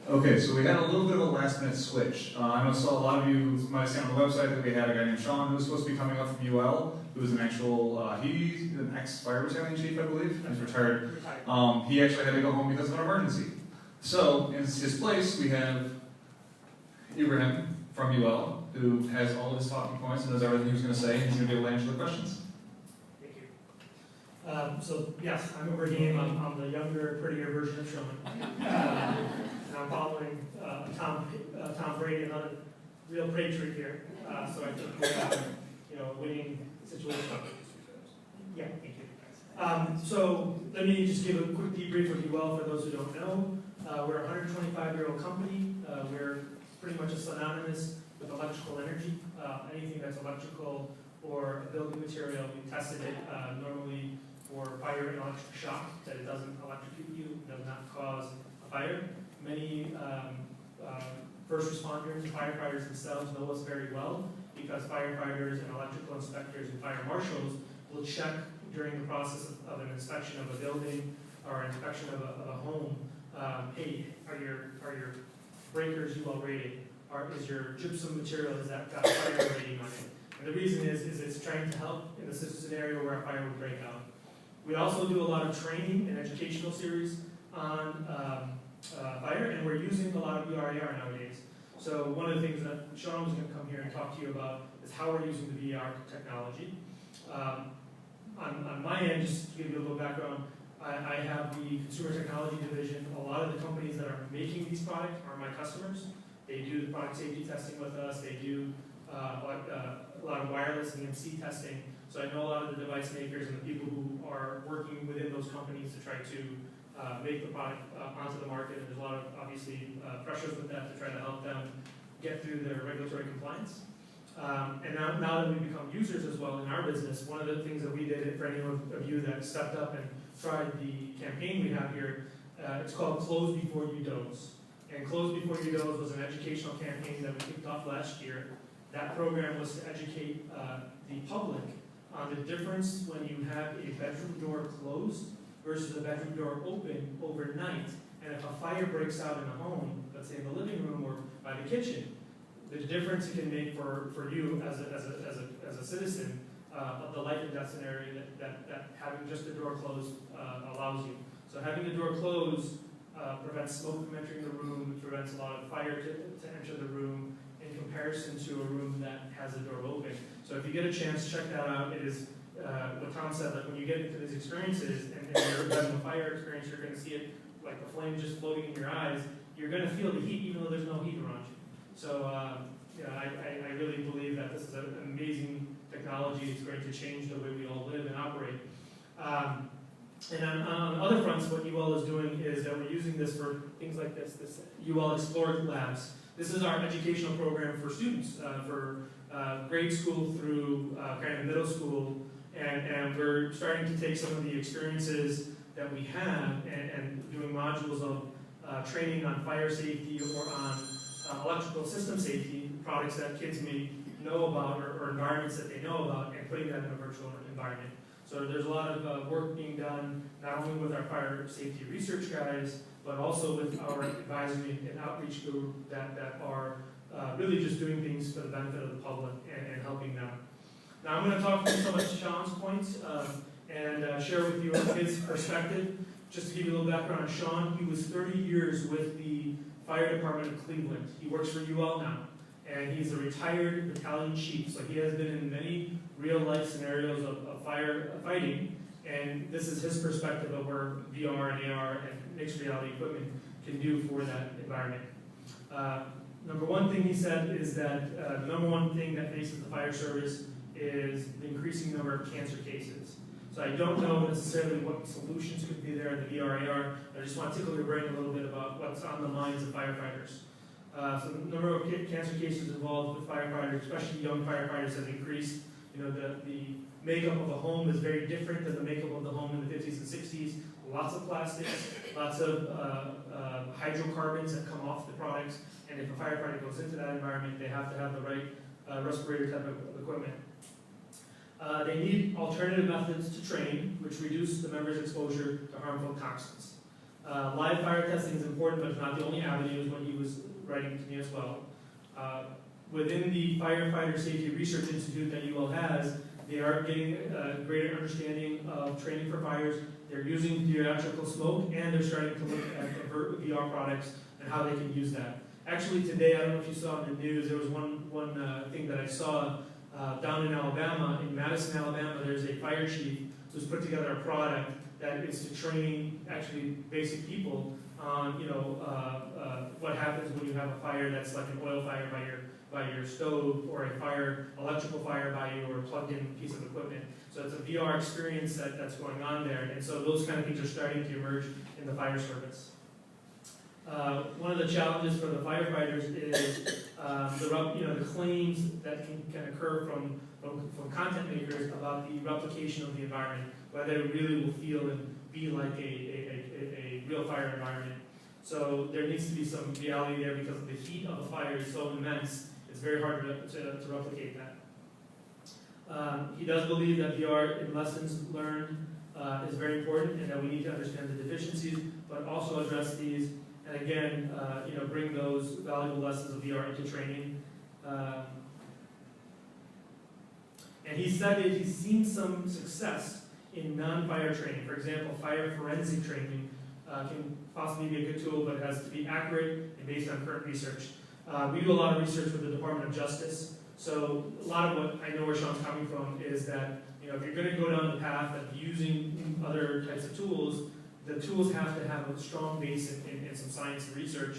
Speaker 1: Okay, so we had a little bit of a last minute switch. I know a lot of you might have seen on the website that we had a guy named Sean who was supposed to be coming up from UL, who was an actual, he's an ex-fire battalion chief, I believe, he's retired. He actually had to go home because of an emergency. So, in his place, we have Ibrahim from UL, who has all of his talking points and knows everything he was going to say, and he's going to be able to answer the questions.
Speaker 15: Thank you. So, yes, I'm Ibrahim. I'm the younger, prettier version of Sean. And I'm following Tom Brady, another real patriot here. So I think we have, a winning situation. Yeah, thank you. So let me just give a quick debrief of UL for those who don't know. We're a 125-year-old company. We're pretty much synonymous with electrical energy. Anything that's electrical or a building material, we tested it normally for fire and electric shock, that it doesn't electrocute you, does not cause a fire. Many first responders and firefighters themselves know us very well because firefighters and electrical inspectors and fire marshals will check during the process of an inspection of a building or inspection of a home. Hey, are your breakers UL rated? Is your gypsum material, has that got fire rating on it? And the reason is it's trying to help in the scenario where a fire would break out. We also do a lot of training and educational series on fire, and we're using a lot of VRAR nowadays. So one of the things that Sean was going to come here and talk to you about is how we're using the VR technology. On my end, just to give you a little background, I have the consumer technology division. A lot of the companies that are making these products are my customers. They do the product safety testing with us. They do a lot of wireless and EMC testing. So I know a lot of the device makers and the people who are working within those companies to try to make the product onto the market. And there's a lot of, obviously, pressures with that to try to help them get through their regulatory compliance. And now that we've become users as well in our business, one of the things that we did for any of you that stepped up and tried the campaign we have here, it's called Close Before You Doze. And Close Before You Doze was an educational campaign that we kicked off last year. That program was to educate the public on the difference when you have a bedroom door closed versus a bedroom door open overnight. And if a fire breaks out in a home, let's say in the living room or by the kitchen, the difference it can make for you as a citizen of the life and death scenario that having just the door closed allows you. So having the door closed prevents smoke from entering the room, prevents a lot of fire to enter the room in comparison to a room that has the door open. So if you get a chance, check that out. It is what Tom said, like when you get into these experiences and you're having a fire experience, you're going to see it like the flame just floating in your eyes. You're going to feel the heat even though there's no heat around you. So I really believe that this is an amazing technology. It's going to change the way we all live and operate. And on other fronts, what UL is doing is that we're using this for things like this UL Explore Labs. This is our educational program for students, for grade school through kind of middle school. And we're starting to take some of the experiences that we have and doing modules of training on fire safety or on electrical system safety, products that kids may know about or environments that they know about, and putting that in a virtual environment. So there's a lot of work being done, not only with our fire safety research guys, but also with our advisory and outreach group that are really just doing things for the benefit of the public and helping them. Now I'm going to talk through some of Sean's points and share with you his perspective. Just to give you a little background on Sean, he was 30 years with the Fire Department of Cleveland. He works for UL now, and he's a retired battalion chief, so he has been in many real-life scenarios of firefighting, and this is his perspective of where VR and AR and mixed reality equipment can do for that environment. Number one thing he said is that the number one thing that faces the fire service is the increasing number of cancer cases. So I don't know necessarily what solutions could be there in the VR, AR. I just want to tickle your brain a little bit about what's on the minds of firefighters. So the number of cancer cases involved with firefighters, especially young firefighters, has increased. You know, the makeup of a home is very different than the makeup of the home in the 50s and 60s. Lots of plastics, lots of hydrocarbons that come off the products, and if a firefighter goes into that environment, they have to have the right respirator type of equipment. They need alternative methods to train, which reduce the members' exposure to harmful toxins. Live fire testing is important, but it's not the only avenue, is what he was writing to me as well. Within the Firefighter Safety Research Institute that UL has, they are getting a greater understanding of training for fires. They're using theatrical smoke, and they're starting to look at VR products and how they can use that. Actually today, I don't know if you saw in the news, there was one thing that I saw down in Alabama, in Madison, Alabama, there's a fire chief who's put together a product that is to train actually basic people on, you know, what happens when you have a fire that's like an oil fire by your stove, or a electrical fire by your plugged-in piece of equipment. So it's a VR experience that's going on there, and so those kind of things are starting to emerge in the fire service. One of the challenges for the firefighters is the claims that can occur from content makers about the replication of the environment, whether it really will feel and be like a real fire environment. So there needs to be some reality there, because the heat of a fire is so immense, it's very hard to replicate that. He does believe that VR in lessons learned is very important, and that we need to understand the deficiencies, but also address these, and again, bring those valuable lessons of VR into training. And he said that he's seen some success in non-fire training. For example, fire forensic training can possibly be a good tool, but it has to be accurate and based on current research. We do a lot of research with the Department of Justice, so a lot of what I know where Sean's coming from is that, if you're going to go down the path of using other types of tools, the tools have to have a strong base in some science and research.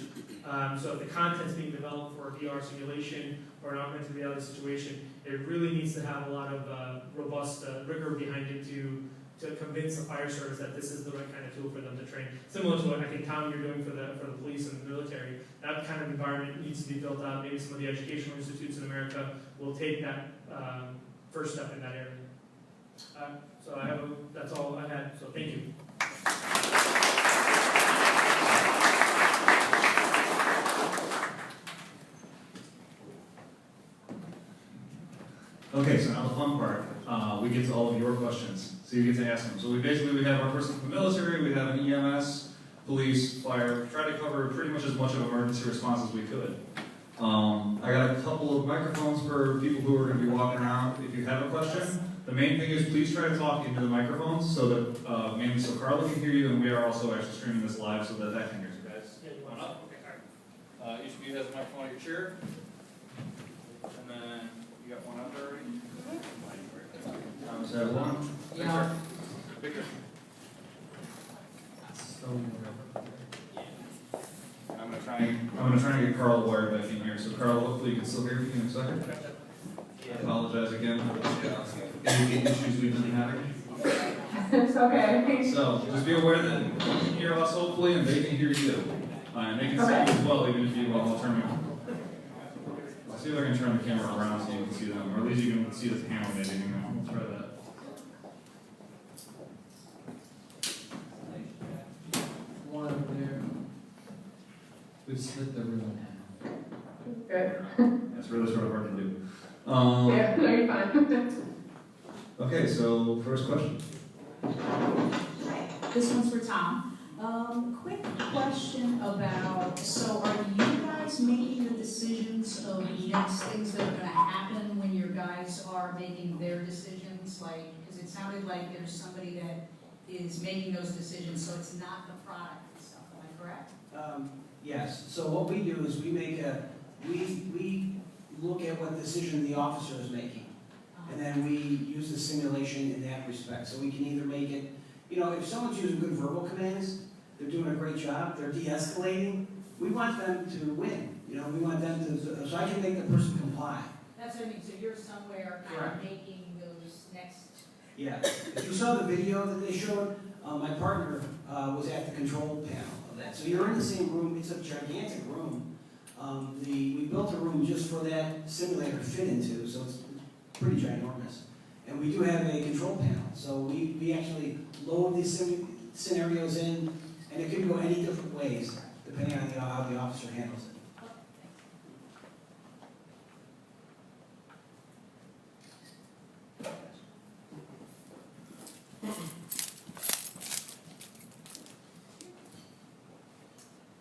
Speaker 15: So if the content's being developed for a VR simulation or an augmented reality situation, it really needs to have a lot of robust rigor behind it to convince the fire service that this is the right kind of tool for them to train. Similar to what I think, Tom, you're doing for the police and the military. That kind of environment needs to be built out. Maybe some of the educational institutes in America will take that first step in that area. So that's all I had, so thank you.
Speaker 1: Okay, so now the fun part. We get to all of your questions, so you get to ask them. So we have our person from the military, we have an EMS, police, fire. We try to cover pretty much as much of emergency response as we could. I got a couple of microphones for people who are going to be walking around. If you have a question, the main thing is please try to talk into the microphones so that mainly so Carla can hear you, and we are also actually streaming this live so that can hear you guys.
Speaker 7: Yeah, you want up? Okay, all right. Each of you has a microphone at your chair. And then you got one up there already?
Speaker 1: Is that one?
Speaker 7: Yeah. Bigger.
Speaker 1: I'm gonna try and get Carl wired back in here. So Carl, hopefully you can still hear me in a second. I apologize again for any issues we've been having.
Speaker 5: It's okay.
Speaker 1: So just be aware that you can hear us hopefully, and they can hear you. And they can see you as well, even if you want to turn me. Let's see if I can turn the camera around so you can see them, or at least you can see the panel maybe. Let's try that.
Speaker 16: One over there. We've split the room in half.
Speaker 5: Good.
Speaker 1: That's really sort of hard to do.
Speaker 5: Yeah, no, you're fine.
Speaker 1: Okay, so first question.
Speaker 16: Hi, this one's for Tom. Quick question about, so are you guys making the decisions of next things that are gonna happen when your guys are making their decisions? Like, because it sounded like there's somebody that is making those decisions, so it's not the product and stuff, am I correct?
Speaker 11: Yes, so what we do is we look at what decision the officer is making. And then we use the simulation in that respect. So we can either make it, if someone's using good verbal commands, they're doing a great job, they're de-escalating, we want them to win. We want them to, so I can make the person comply.
Speaker 16: That's what I mean, so you're somewhere kind of making those next.
Speaker 11: Yeah, if you saw the video that they showed, my partner was at the control panel of that. So you're in the same room, it's a gigantic room. We built a room just for that simulator to fit into, so it's pretty ginormous. And we do have a control panel, so we actually load these scenarios in, and it could go any different ways, depending on how the officer handles it.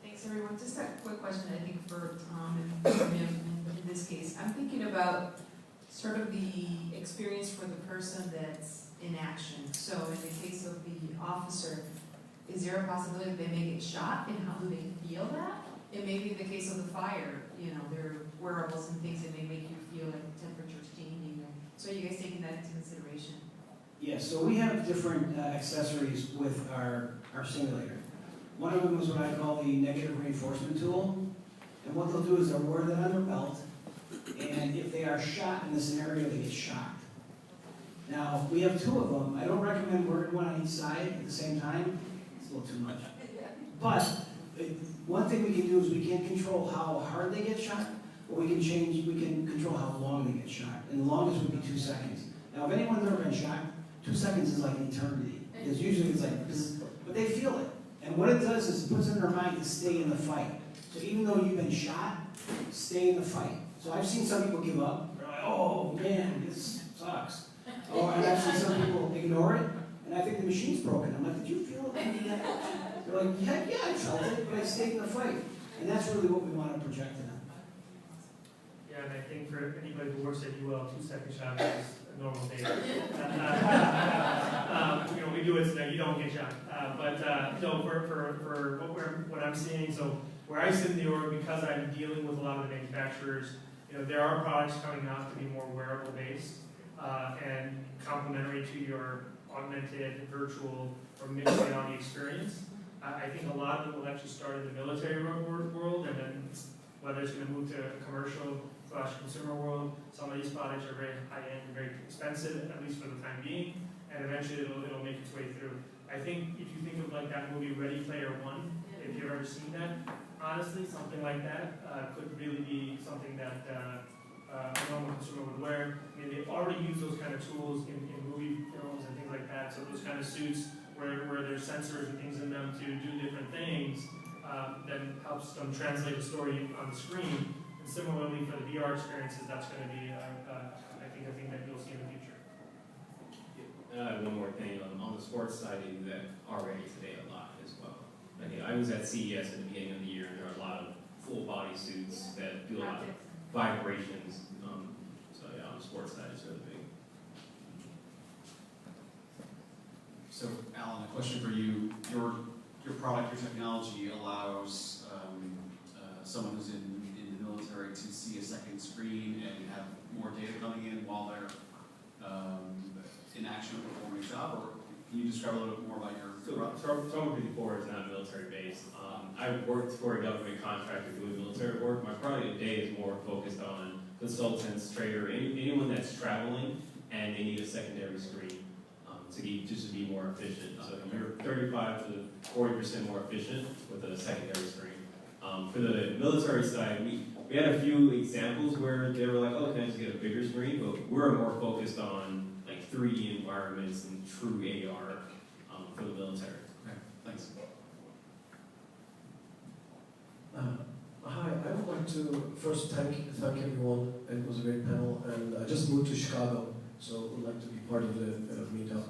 Speaker 17: Thanks, everyone. Just a quick question, I think, for Tom and for him in this case. I'm thinking about sort of the experience for the person that's in action. So in the case of the officer, is there a possibility that they may get shot, and how do they feel that? It may be the case of the fire, there are wearables and things that may make you feel like the temperature's changing. So are you guys taking that into consideration?
Speaker 11: Yes, so we have different accessories with our simulator. One of them is what I call the negative reinforcement tool. And what they'll do is they'll wear that on their belt, and if they are shot in the scenario, they get shocked. Now, we have two of them. I don't recommend wearing one on each side at the same time. It's a little too much. But one thing we can do is we can't control how hard they get shot, but we can control how long they get shot. And the longest would be 2 seconds. Now, if anyone's ever been shot, 2 seconds is like an eternity. Because usually it's like, but they feel it. And what it does is it puts in their mind to stay in the fight. So even though you've been shot, stay in the fight. So I've seen some people give up. They're like, oh man, this sucks. And I've seen some people ignore it, and I think the machine's broken. I'm like, did you feel it when you did that? They're like, yeah, I felt it, but I stayed in the fight. And that's really what we want to project in them.
Speaker 15: Yeah, and I think for anybody who works at UL, 2-second shot is a normal day. We do it so that you don't get shot. For what I'm seeing, so where I sit in the org, because I'm dealing with a lot of the manufacturers, there are products coming out to be more wearable based and complementary to your augmented, virtual, or mixed reality experience. I think a lot of it will actually start in the military world, and then whether it's going to move to a commercial/consumer world, some of these products are very high-end and very expensive, at least for the time being, and eventually it'll make its way through. I think if you think of like that movie Ready Player One, if you've ever seen that, honestly, something like that could really be something that a normal consumer would wear. I mean, they already use those kind of tools in movie films and things like that, so those kind of suits where there's sensors and things in them to do different things, then helps them translate the story on the screen. And similarly for the VR experiences, that's going to be, I think, a thing that you'll see in the future.
Speaker 8: One more thing, on the sports side, they do that already today a lot as well. I was at CES at the beginning of the year, and there are a lot of full body suits that do a lot of vibrations. So yeah, on the sports side, it's really big.
Speaker 18: So, Alan, a question for you. Your product, your technology allows someone who's in the military to see a second screen and have more data coming in while they're in action performing a job, or can you describe a little bit more about your product?
Speaker 8: Firearm 54 is not military based. I worked for a government contractor doing military work. My product today is more focused on consultants, trader, anyone that's traveling and they need a secondary screen to be more efficient. So you're 35 to 40% more efficient with a secondary screen. For the military side, we had a few examples where they were like, oh, can I just get a bigger screen? But we're more focused on like 3D environments and true AR for the military.
Speaker 18: Okay, thanks.
Speaker 19: Hi, I would like like to first thank everyone. It was a great panel, and I just moved to Chicago, so would like to be part of the meetup.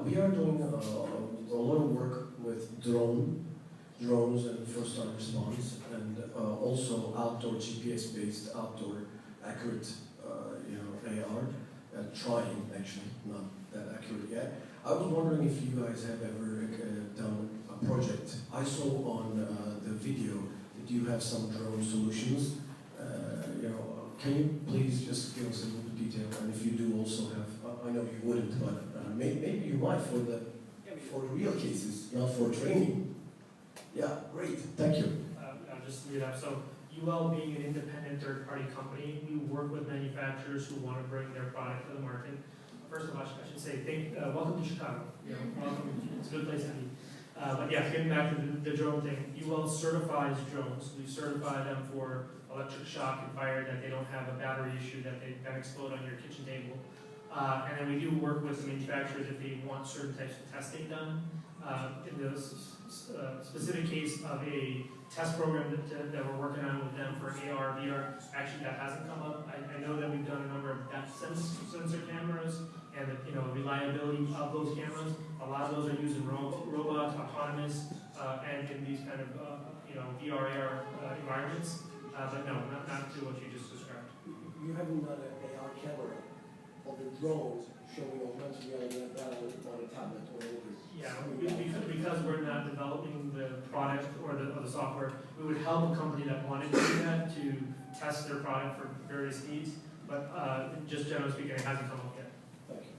Speaker 19: We are doing a lot of work with drones and first-time response, and also outdoor GPS-based, outdoor accurate, AR. Trying actually, not that accurate yet. I was wondering if you guys have ever done a project. I saw on the video that you have some drone solutions. Can you please just give us a little detail? And if you do also have, I know you wouldn't, but maybe you might for real cases, not for training. Yeah, great. Thank you.
Speaker 15: I'll just read up. So UL being an independent third-party company, we work with manufacturers who want to bring their product to the market. First of all, I should say, welcome to Chicago. Welcome. It's a good place to be. But yeah, getting back to the drone thing, UL certifies drones. We certify them for electric shock and fire, that they don't have a battery issue, that they don't explode on your kitchen table. And then we do work with the manufacturers if they want certain types of testing done. In the specific case of a test program that we're working on with them for AR, VR, actually that hasn't come up. I know that we've done a number of depth sensor cameras and the reliability of those cameras. A lot of those are used in robots, autonomous, and in these kind of VR, AR environments. But no, not to what you just described.
Speaker 19: You haven't done an AR camera of the drones showing augmented reality on a tablet or anything?
Speaker 15: Yeah, because we're not developing the product or the software, we would help a company that wanted to do that to test their product for various needs. But just generally speaking, it hasn't come up yet.
Speaker 19: Thank you.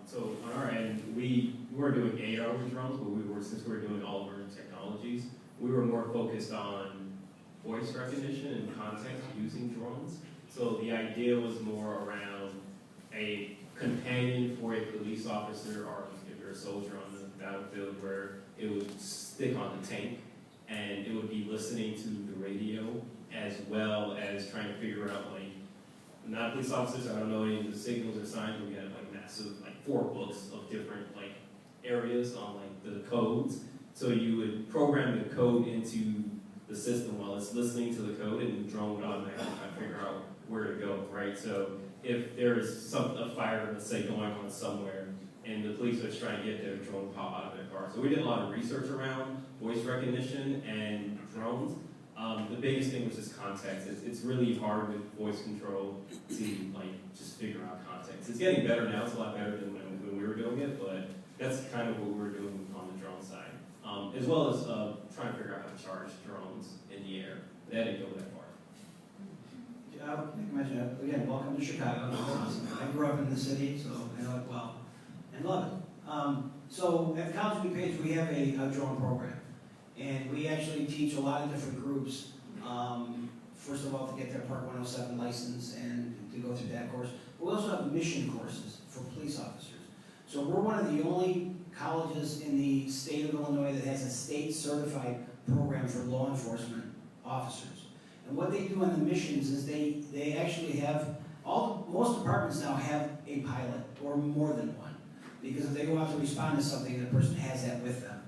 Speaker 8: So on our end, we were doing AR with drones, but since we were doing all of our technologies, we were more focused on voice recognition and context using drones. So the idea was more around a companion for a police officer, or if you're a soldier on the battlefield, where it would stick on the tank and it would be listening to the radio as well as trying to figure out, not police officers, I don't know any of the signals or signs, but we had massive 4 books of different areas on the codes. So you would program the code into the system while it's listening to the code, and the drone would automatically kind of figure out where to go, right? So if there is a fire, let's say, going on somewhere, and the police are trying to get their drone to pop out of their car. So we did a lot of research around voice recognition and drones. The biggest thing was just context. It's really hard with voice control to just figure out context. It's getting better now. It's a lot better than when we were doing it, but that's kind of what we were doing on the drone side. As well as trying to figure out how to charge drones in the air. That didn't go that far.
Speaker 11: Again, welcome to Chicago. I grew up in the city, so I know it well and love it. So at College Week Page, we have a drone program, and we actually teach a lot of different groups. First of all, to get their Part 107 license and to go through that course. But we also have mission courses for police officers. So we're one of the only colleges in the state of Illinois that has a state-certified program for law enforcement officers. And what they do on the missions is they actually have, most departments now have a pilot or more than one, because if they go out to respond to something, the person has that with them.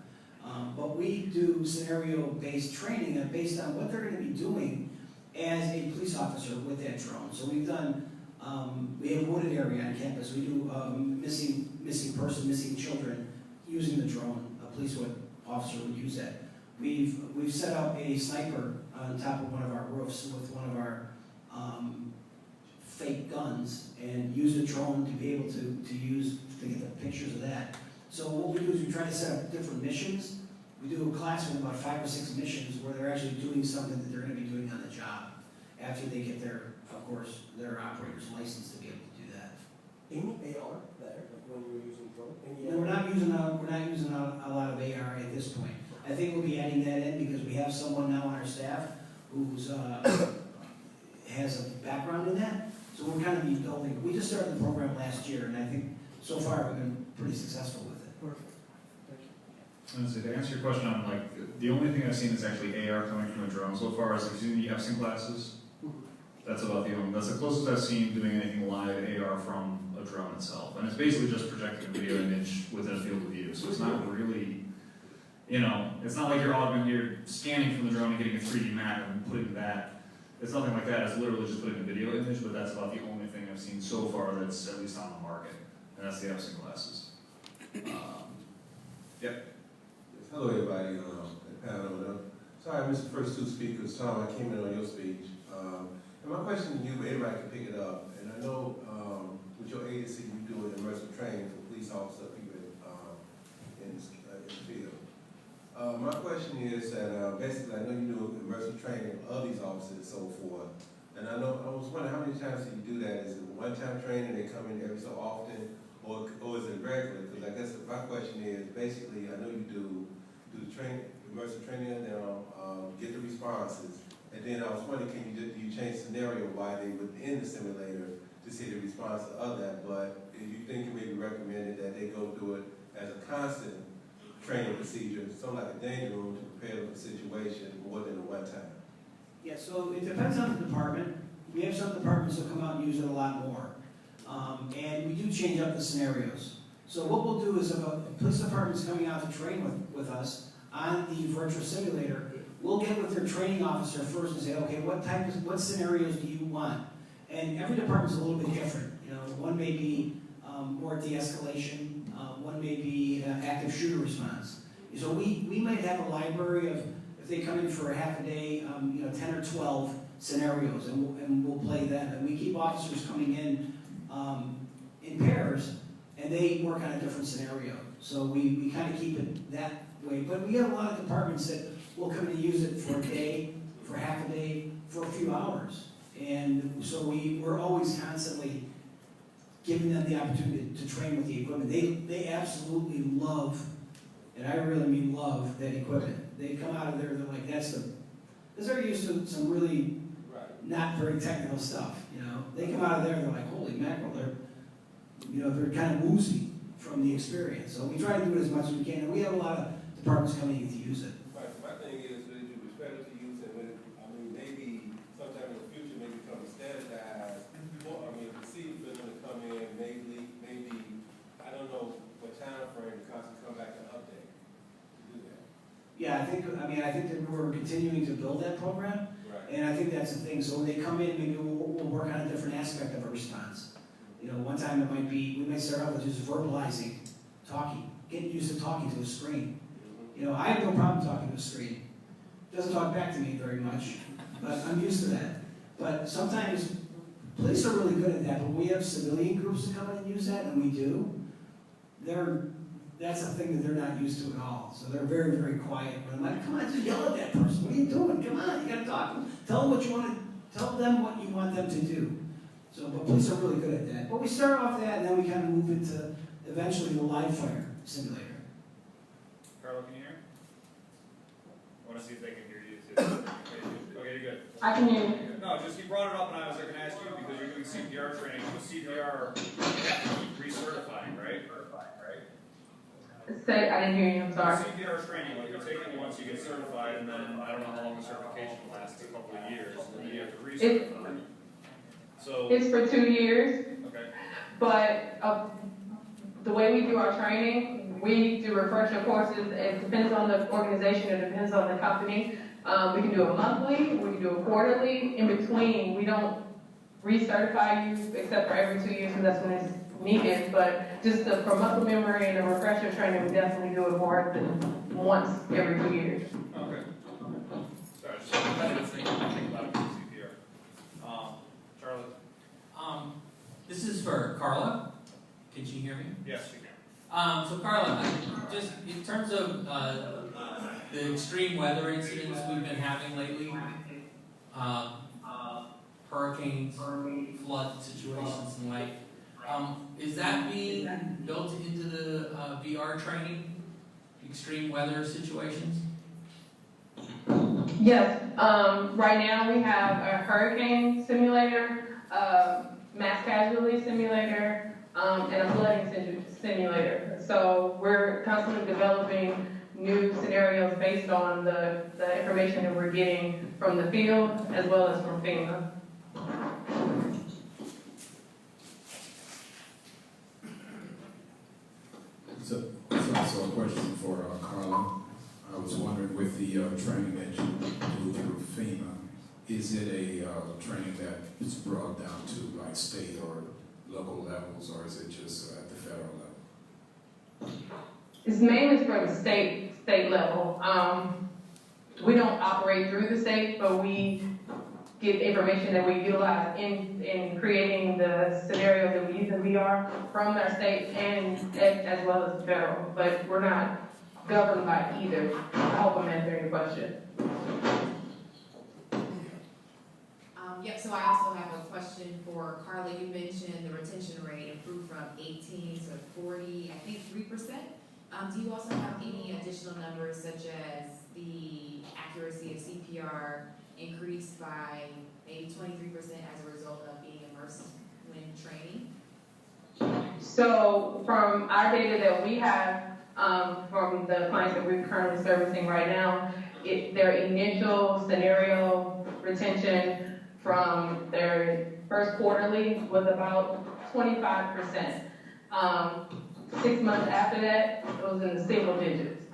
Speaker 11: But we do scenario-based training based on what they're going to be doing as a police officer with that drone. So we've done, we have a wooded area on campus. We do missing person, missing children using the drone. A police officer would use that. We've set up a sniper on top of one of our roofs with one of our fake guns and use a drone to be able to get the pictures of that. So what we do is we try to set up different missions. We do a class with about 5 or 6 missions where they're actually doing something that they're going to be doing on the job after they get their operator's license to be able to do that.
Speaker 19: Any AR there when you're using drone?
Speaker 11: No, we're not using a lot of AR at this point. I think we'll be adding that in because we have someone now on our staff who's has a background in that. So we're kind of building. We just started the program last year, and I think so far we've been pretty successful with it.
Speaker 19: Perfect.
Speaker 3: And so to answer your question on the only thing I've seen is actually AR coming from a drone so far is I've seen the Epson classes. That's about the only. That's the closest I've seen doing anything live AR from a drone itself, and it's basically just projecting a video image within a field of view. So it's not really. You know, it's not like you're scanning from the drone and getting a 3D map and putting that. It's nothing like that. It's literally just putting a video image, but that's about the only thing I've seen so far that's at least on the market, and that's the Epson glasses. Yep.
Speaker 20: Hello, everybody. Panel. Sorry, I missed the first two speakers. Tom, I came in on your speech. And my question to you, but everybody can pick it up. And I know with your agency, you do an immersive training for police officers, people in the field. My question is that basically, I know you do immersive training of these officers and so forth. And I was wondering how many times do you do that? Is it one-time training? They come in every so often, or is it regular? Because I guess my question is basically, I know you do training, immersive training of them, get the responses, and then I was wondering, do you change scenario while they within the simulator to see the response of that? But if you think it may be recommended that they go through it as a constant training procedure, something like a danger room to prepare them for the situation more than a one time.
Speaker 11: Yeah, so it depends on the department. We have some departments that come out and use it a lot more. And we do change up the scenarios. So what we'll do is if a police department's coming out to train with us on the virtual simulator, we'll get with their training officer first and say, okay, what scenarios do you want? And every department's a little bit different. You know, one may be more de-escalation, one may be active shooter response. So we might have a library of, if they come in for a half a day, 10 or 12 scenarios, and we'll play them. And we keep officers coming in pairs, and they work on a different scenario. So we kind of keep it that way. But we have a lot of departments that will come in and use it for a day, for half a day, for a few hours. And so we're always constantly giving them the opportunity to train with the equipment. They absolutely love, and I really mean love, that equipment. They come out of there, they're like, because they're used to some really not very technical stuff, you know. They come out of there, they're like, holy mackerel, they're kind of woozy from the experience. So we try to do it as much as we can, and we have a lot of departments coming in to use it.
Speaker 20: Right, my thing is that you respect to use it when maybe sometime in the future may become standardized. Or, procedure for them to come in, maybe I don't know what time frame to constantly come back and update to do that.
Speaker 11: Yeah, I think that we're continuing to build that program, and I think that's the thing. So when they come in, maybe we'll work on a different aspect of a response. You know, one time we might start out with just verbalizing, talking, getting used to talking to a screen. You know, I have no problem talking to a screen. It doesn't talk back to me very much, but I'm used to that. But sometimes police are really good at that, but when we have civilian groups that come in and use that, and we do, that's a thing that they're not used to at all. So they're very, very quiet. When I'm like, come on, just yell at that person. What are you doing? Come on, you gotta talk to them. Tell them what you want them to do. So, but police are really good at that. But we start off that, and then we kind of move into eventually the live fire simulator.
Speaker 7: Carla, can you hear? I want to see if they can hear you too. Okay, you're good.
Speaker 5: I can hear you.
Speaker 7: No, just you brought it up, and I was going to ask you because you're doing CPR training. With CPR, you have to keep recertifying, right?
Speaker 5: Say, I didn't hear you, I'm sorry.
Speaker 7: CPR training, like you take it once you get certified, and then I don't know how long the certification lasts, a couple of years, and then you have to recertify. So
Speaker 5: it's for 2 years.
Speaker 7: Okay.
Speaker 5: But the way we do our training, we do refresher courses. It depends on the organization, it depends on the company. We can do it monthly, we can do it quarterly. In between, we don't recertify you except for every 2 years, because that's when it's needed. But just for muscle memory and the refresher training, we definitely do it more than once every 2 years.
Speaker 7: Okay. Sorry, just I didn't think about it with CPR. Charlotte?
Speaker 21: This is for Carla. Can she hear me?
Speaker 7: Yes, she can.
Speaker 21: So Carla, just in terms of the extreme weather incidents we've been having lately, hurricanes, flood situations and like, is that being built into the VR training, extreme weather situations?
Speaker 5: Yes, right now we have a hurricane simulator, mass casualty simulator, and a flooding simulator. So we're constantly developing new scenarios based on the information that we're getting from the field as well as from FEMA.
Speaker 22: So a question for Carla.
Speaker 2: I was wondering, with the training that you do through FEMA, is it a training that is brought down to like state or local levels, or is it just at the federal level?
Speaker 5: It's mainly for the state level. We don't operate through the state, but we get information that we utilize in creating the scenarios that we use in VR from our state and as well as federal. But we're not governed by either. I hope I'm answering your question.
Speaker 22: Yep, so I also have a question for Carla. You mentioned the retention rate improved from 18 to 40, I think 3%. Do you also have any additional numbers such as the accuracy of CPR increased by maybe 23% as a result of being immersed when training?
Speaker 5: So from our data that we have from the clients that we're currently servicing right now, their initial scenario retention from their first quarterly was about 25%. 6 months after that, it was in the single digits.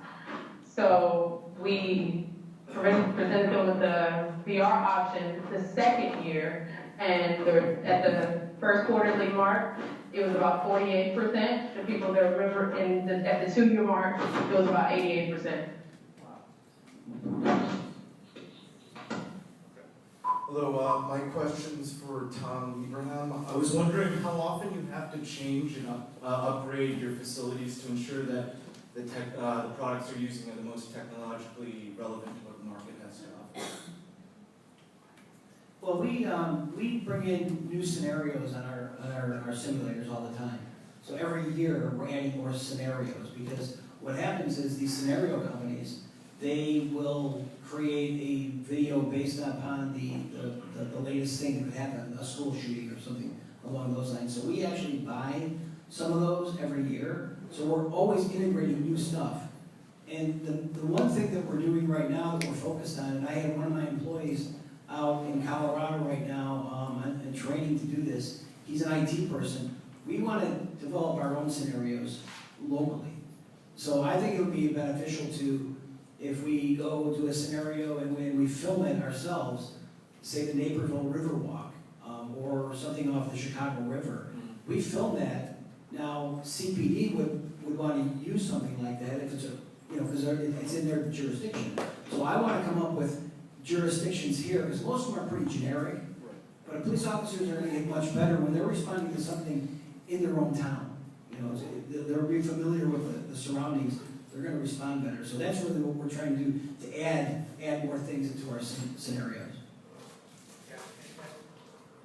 Speaker 5: So we presented them with the VR option the second year, and at the first quarterly mark, it was about 48%. The people that remember at the 2-year mark, it was about 88%.
Speaker 23: Hello, my question's for Tom Abraham. I was wondering how often you have to change and upgrade your facilities to ensure that the products you're using are the most technologically relevant to what the market has to offer.
Speaker 11: Well, we bring in new scenarios on our simulators all the time. So every year we're adding more scenarios, because what happens is these scenario companies, they will create a video based upon the latest thing that could happen, a school shooting or something along those lines. So we actually buy some of those every year. So we're always integrating new stuff. And the one thing that we're doing right now that we're focused on, and I have one of my employees out in Colorado right now and training to do this. He's an IT person. We want to develop our own scenarios locally. So I think it would be beneficial to, if we go to a scenario and when we film it ourselves, say the Naperville Riverwalk, or something off the Chicago River, we film that. Now CPD would want to use something like that if it's because it's in their jurisdiction. So I want to come up with jurisdictions here, because most of them are pretty generic, but police officers are going to get much better when they're responding to something in their own town. They'll be familiar with the surroundings. They're going to respond better. So that's really what we're trying to do, to add more things into our scenarios.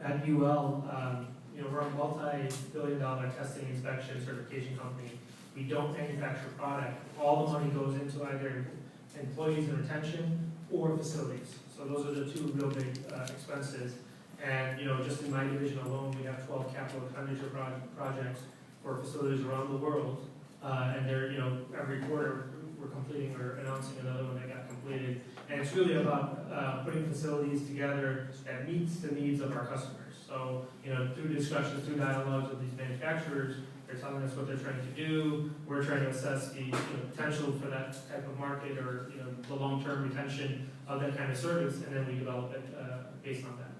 Speaker 15: At UL, we're a multi-billion-dollar testing, inspection, certification company. We don't manufacture product. All the money goes into either employees and retention or facilities. So those are the two real big expenses. And just in my division alone, we have 12 capital expenditure projects for facilities around the world. And they're, every quarter we're completing or announcing another one that got completed. And it's really about putting facilities together that meets the needs of our customers. So, through discussions, through dialogues with these manufacturers, they're telling us what they're trying to do. We're trying to assess the potential for that type of market, or the long-term retention of that kind of service, and then we develop it based on that.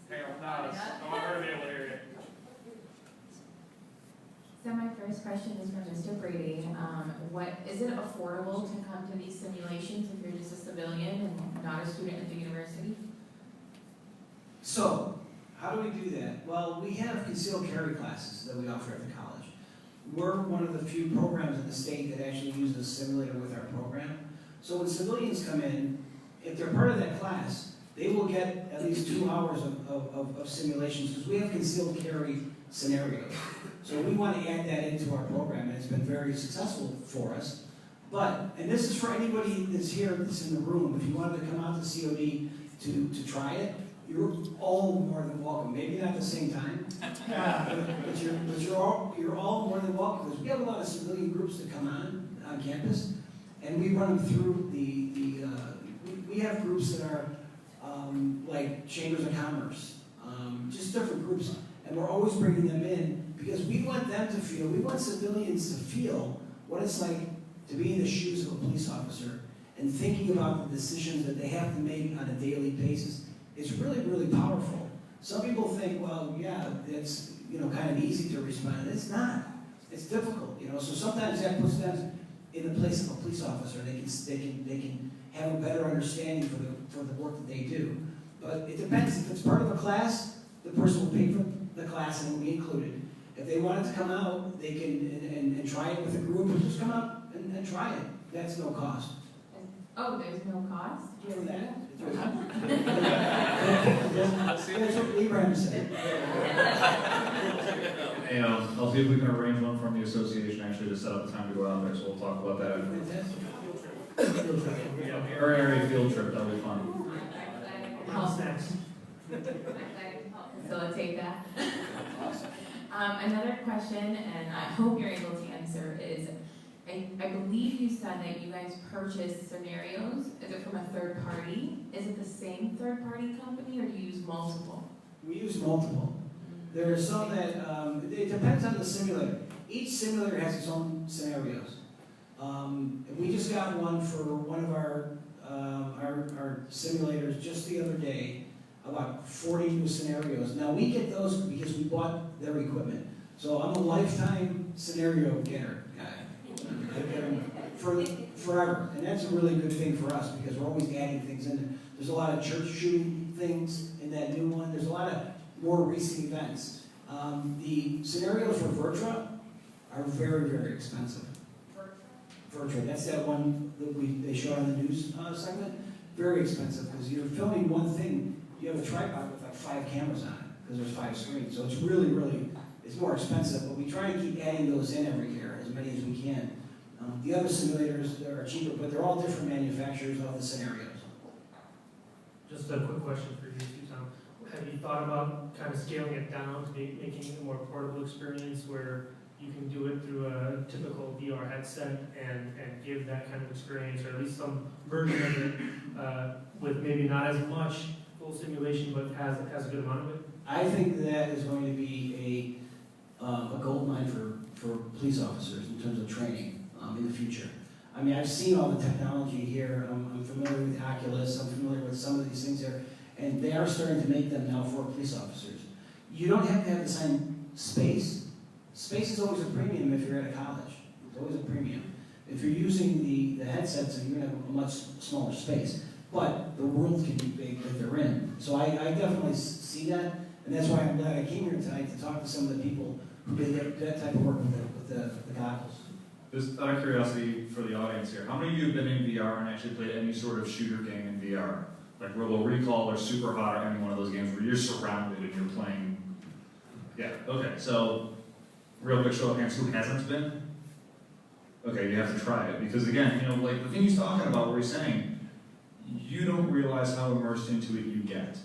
Speaker 7: Hang on, I want her to be able to hear you.
Speaker 22: So my first question is for Mr. Brady. Is it affordable to come to these simulations if you're just a civilian and not a student at the university?
Speaker 11: So, how do we do that? Well, we have concealed carry classes that we offer at the college. We're one of the few programs in the state that actually uses a simulator with our program. So when civilians come in, if they're part of that class, they will get at least 2 hours of simulations, because we have concealed carry scenarios. So we want to add that into our program, and it's been very successful for us. And this is for anybody that's here, that's in the room. If you wanted to come out to COD to try it, you're all more than welcome. Maybe not at the same time, but you're all more than welcome, because we have a lot of civilian groups that come on campus, and we run them through we have groups that are like chambers of commerce, just different groups. And we're always bringing them in because we want them to feel, we want civilians to feel what it's like to be in the shoes of a police officer and thinking about the decisions that they have to make on a daily basis. It's really, really powerful. Some people think, well, yeah, it's, you know, kind of easy to respond. It's not. It's difficult, you know. So sometimes that puts them in the place of a police officer. They can have a better understanding for the work that they do. But it depends. If it's part of a class, the person will pay for the class and it will be included. If they wanted to come out, they can and try it with a group, or just come out and try it. That's no cost.
Speaker 22: Oh, there's no cost?
Speaker 11: For that. That's what Abraham said.
Speaker 1: Hey, I'll see if we can arrange one from the association actually to set up a time to go out there, so we'll talk about that after. Or area field trip, that'll be fun.
Speaker 22: Help facilitate that. Another question, and I hope you're able to answer, is I believe you said that you guys purchase scenarios. Is it from a third party? Is it the same third party company, or do you use multiple?
Speaker 11: We use multiple. There are some that, it depends on the simulator. Each simulator has its own scenarios. We just got one for one of our simulators just the other day, about 40 new scenarios. Now we get those because we bought their equipment. So I'm a lifetime scenario getter guy. I get them for forever. And that's a really good thing for us because we're always adding things in there. There's a lot of church shooting things in that new one. There's a lot of more recent events. The scenarios for Virtua are very, very expensive. Virtua, that's that one that they showed on the news segment. Very expensive because you're filming one thing. You have a tripod with like 5 cameras on it because there's 5 screens. So it's really, really, it's more expensive. But we try to keep adding those in every year, as many as we can. The other simulators are cheaper, but they're all different manufacturers of the scenarios.
Speaker 15: Just a quick question for you too, Tom. Have you thought about kind of scaling it down to making it a more portable experience where you can do it through a typical VR headset and give that kind of experience, or at least some version of it with maybe not as much full simulation, but has a good amount of it?
Speaker 11: I think that is going to be a gold mine for police officers in terms of training in the future. I mean, I've seen all the technology here. I'm familiar with Oculus. I'm familiar with some of these things there. And they are starting to make them now for police officers. You don't have to have the same space. Space is always a premium if you're at a college. It's always a premium. If you're using the headsets, you're going to have a much smaller space. But the world can be big that they're in. So I definitely see that. And that's why I'm glad I came here tonight to talk to some of the people who did that type of work with the goggles.
Speaker 1: Just out of curiosity for the audience here, how many of you have been in VR and actually played any sort of shooter game in VR? Like Robo Recall or Super Hot or any one of those games where you're surrounded and you're playing? Yeah, okay, so real quick show of hands, who hasn't been? Okay, you have to try it, because again, you know, like the thing he's talking about where he's saying, you don't realize how immersed into it you get.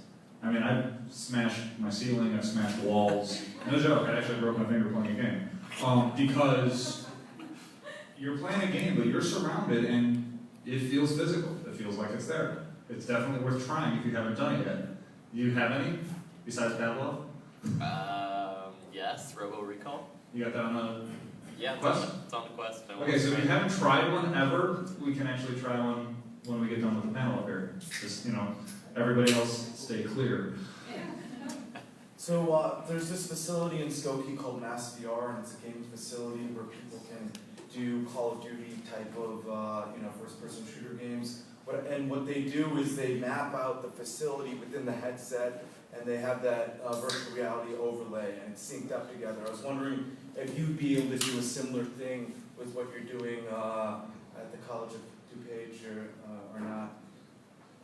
Speaker 1: I mean, I've smashed my ceiling, I've smashed walls. No joke, I actually broke my finger playing a game. Because you're playing a game, but you're surrounded and it feels physical. It feels like it's there. It's definitely worth trying if you haven't done it yet. Do you have any besides Pavlov?
Speaker 4: Yes, Robo Recall.
Speaker 1: You got that on the Quest?
Speaker 4: It's on the Quest.
Speaker 1: Okay, so if you haven't tried one ever, we can actually try one when we get done with the panel up here. Just, you know, everybody else stay clear.
Speaker 23: So there's this facility in Skokie called Mass VR, and it's a gaming facility where people can do Call of Duty type of first-person shooter games. And what they do is they map out the facility within the headset, and they have that virtual reality overlay, and it's synced up together. I was wondering if you'd be able to do a similar thing with what you're doing at the College of DuPage or not.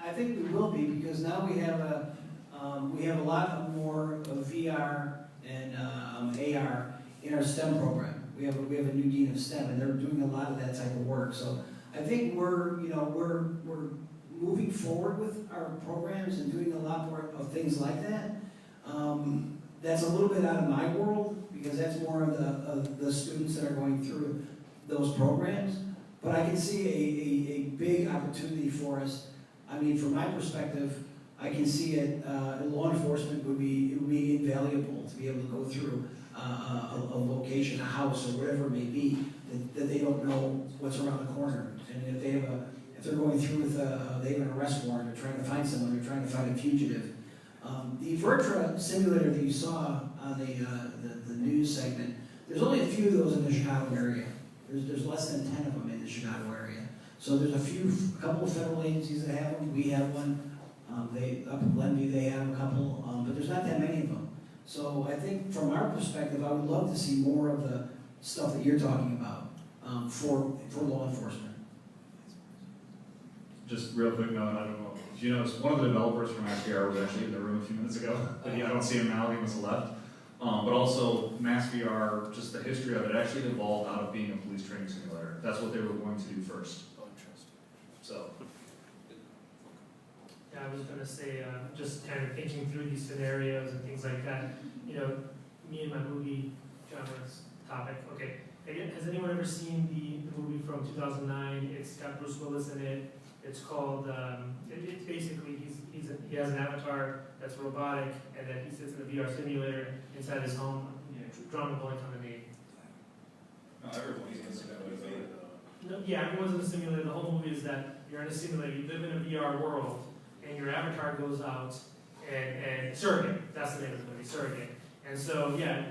Speaker 11: I think we will be, because now we have a lot more of VR and AR in our STEM program. We have a new dean of STEM, and they're doing a lot of that type of work. So I think we're moving forward with our programs and doing a lot more of things like that. That's a little bit out of my world, because that's more of the students that are going through those programs. But I can see a big opportunity for us. I mean, from my perspective, I can see it. Law enforcement would be valuable to be able to go through a location, a house, or whatever it may be, that they don't know what's around the corner. And if they're going through with they have an arrest warrant, or trying to find someone, or trying to find a fugitive. The Vertra simulator that you saw on the news segment, there's only a few of those in the Chicago area. There's less than 10 of them in the Chicago area. So there's a couple of federal agencies that have them. We have one. Up in Glenview, they have a couple, but there's not that many of them. So I think from our perspective, I would love to see more of the stuff that you're talking about for law enforcement.
Speaker 3: Just real quick note, I don't know, did you notice one of the developers from SVR was actually in the room a few minutes ago? But yeah, I don't see him now, he must have left. But also, MassVR, just the history of it, actually evolved out of being a police training simulator. That's what they were going to do first. So.
Speaker 15: Yeah, I was going to say, just kind of thinking through these scenarios and things like that. You know, me and my movie genres topic. Okay, has anyone ever seen the movie from 2009? It's got Bruce Willis in it. It's called. It's basically he has an avatar that's robotic, and then he sits in a VR simulator inside his home. You know, drawing a blank on the name.
Speaker 3: No, everyone's in a simulator.
Speaker 15: No, yeah, everyone's in a simulator. The whole movie is that you're in a simulator. You live in a VR world. And your avatar goes out and Surrogate, that's the name of the movie, Surrogate. And so, yeah,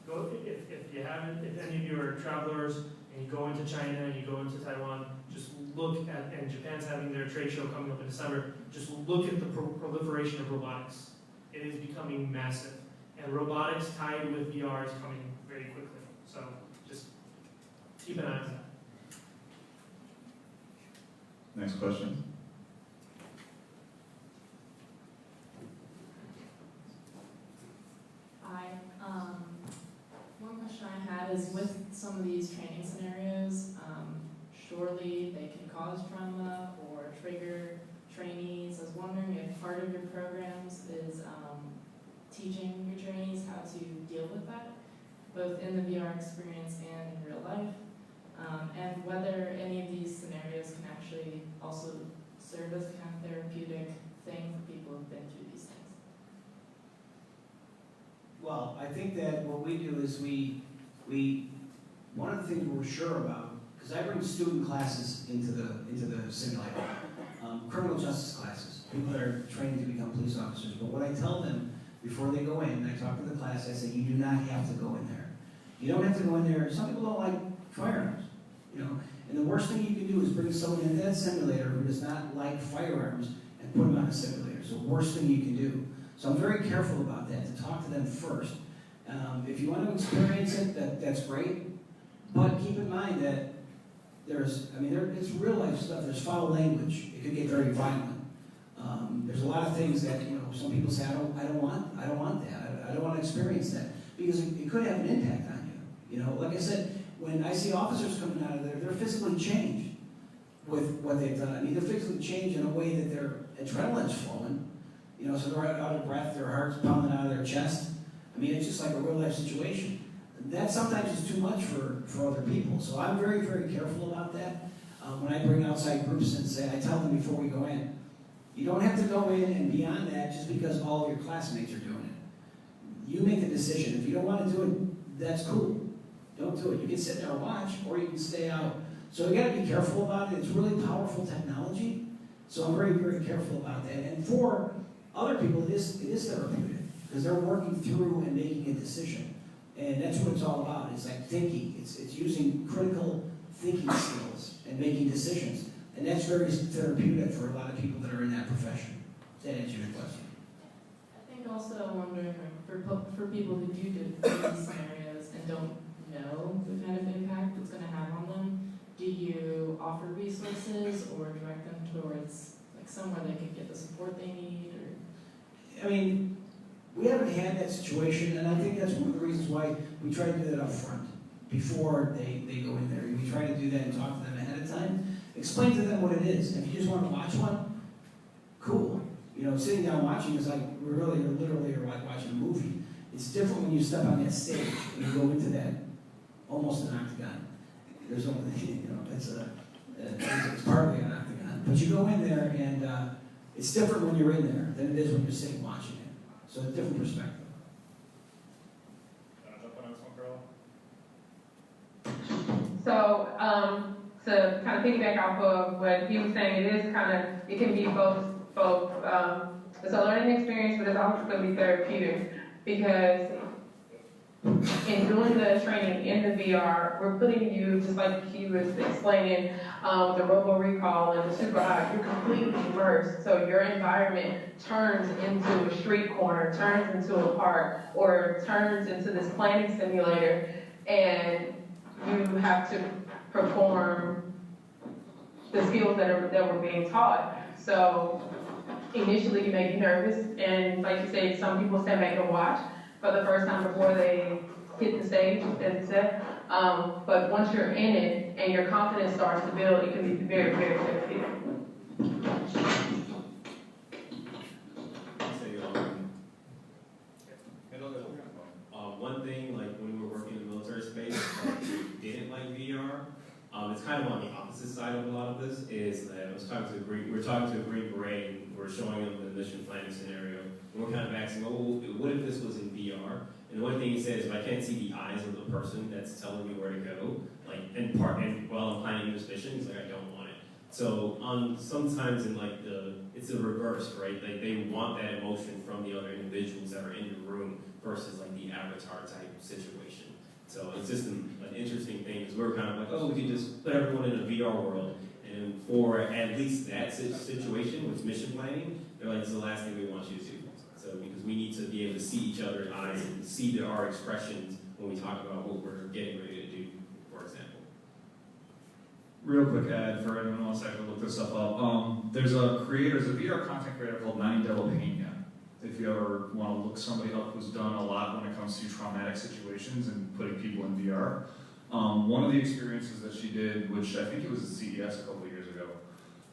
Speaker 15: go if any of you are travelers and you go into China and you go into Taiwan, just look at, and Japan's having their trade show coming up in December, just look at the proliferation of robotics. It is becoming massive. And robotics tied with VR is coming very quickly. So just keep an eye on that.
Speaker 3: Next question.
Speaker 4: Hi. One question I had is with some of these training scenarios, surely they can cause trauma or trigger trainees. I was wondering if part of your programs is teaching your trainees how to deal with that, both in the VR experience and in real life, and whether any of these scenarios can actually also serve as a kind of therapeutic thing for people who've been through these things.
Speaker 11: Well, I think that what we do is we one of the things we're sure about, because I bring student classes into the simulator, criminal justice classes, people that are training to become police officers. But what I tell them before they go in, I talk to the class, I say, you do not have to go in there. You don't have to go in there. Some people don't like firearms, you know. And the worst thing you can do is bring someone into that simulator who does not like firearms and put them on a simulator. It's the worst thing you can do. So I'm very careful about that, to talk to them first. If you want to experience it, that's great. But keep in mind that it's real life stuff. There's foul language. It could get very violent. There's a lot of things that, you know, some people say, I don't want that. I don't want to experience that. Because it could have an impact on you. You know, like I said, when I see officers coming out of there, they're physically changed with what they've done. I mean, they're physically changed in a way that their adrenaline's flowing. You know, so they're out of breath, their heart's pounding out of their chest. I mean, it's just like a real life situation. That sometimes is too much for other people. So I'm very, very careful about that. When I bring outside groups and say, I tell them before we go in, you don't have to go in and beyond that just because all of your classmates are doing it. You make the decision. If you don't want to do it, that's cool. Don't do it. You can sit there and watch, or you can stay out. So you got to be careful about it. It's really powerful technology. So I'm very, very careful about that. And for other people, it is therapeutic because they're working through and making a decision. And that's what it's all about. It's like thinking. It's using critical thinking skills and making decisions. And that's very therapeutic for a lot of people that are in that profession. Does that answer your question?
Speaker 4: I think also I'm wondering for people who do these scenarios and don't know the kind of impact it's going to have on them, do you offer resources or direct them towards like somewhere they can get the support they need? Or?
Speaker 11: I mean, we haven't had that situation, and I think that's one of the reasons why we try to do that up front before they go in there. We try to do that and talk to them ahead of time. Explain to them what it is. If you just want to watch one, cool. You know, sitting down watching is like literally like watching a movie. It's different when you step on that stage and you go into that almost an octagon. There's only, you know, it's partly an octagon. But you go in there and it's different when you're in there than it is when you're sitting watching it. So a different perspective.
Speaker 5: piggyback off of what he was saying, it can be both, it's a learning experience, but it's also going to be therapeutic, because in doing the training in the VR, we're putting you, just like he was explaining, the robo recall and the super high, you're completely immersed. So your environment turns into a street corner, turns into a park, or turns into this planning simulator, and you have to perform the skills that were being taught. So initially you may be nervous, and like you said, some people stand back and watch for the first time before they hit the stage, as you said. But once you're in it and your confidence starts to build, it can be very, very therapeutic.
Speaker 8: One thing, like when we were working in the military space, like, we didn't like VR. It's kind of on the opposite side of a lot of this, is that we're talking to a Green Beret, and we're showing them the mission planning scenario, and we're kind of asking, oh, what if this was in VR? And the one thing he says, if I can't see the eyes of the person that's telling me where to go, like, and while I'm planning this mission, he's like, I don't want it. So sometimes in like it's the reverse, right? Like they want that emotion from the other individuals that are in the room versus like the avatar type situation. So it's just an interesting thing, because we're kind of like, oh, we can just put everyone in a VR world, and for at least that situation with mission planning, they're like, this is the last thing we want you to do. So because we need to be able to see each other's eyes and see our expressions when we talk about what we're getting ready to do, for example.
Speaker 3: Real quick ad for anyone else that can look this stuff up. There's a VR content creator called Nani De La Pena. If you ever want to look somebody up who's done a lot when it comes to traumatic situations and putting people in VR. One of the experiences that she did, which I think it was at CES a couple of years ago,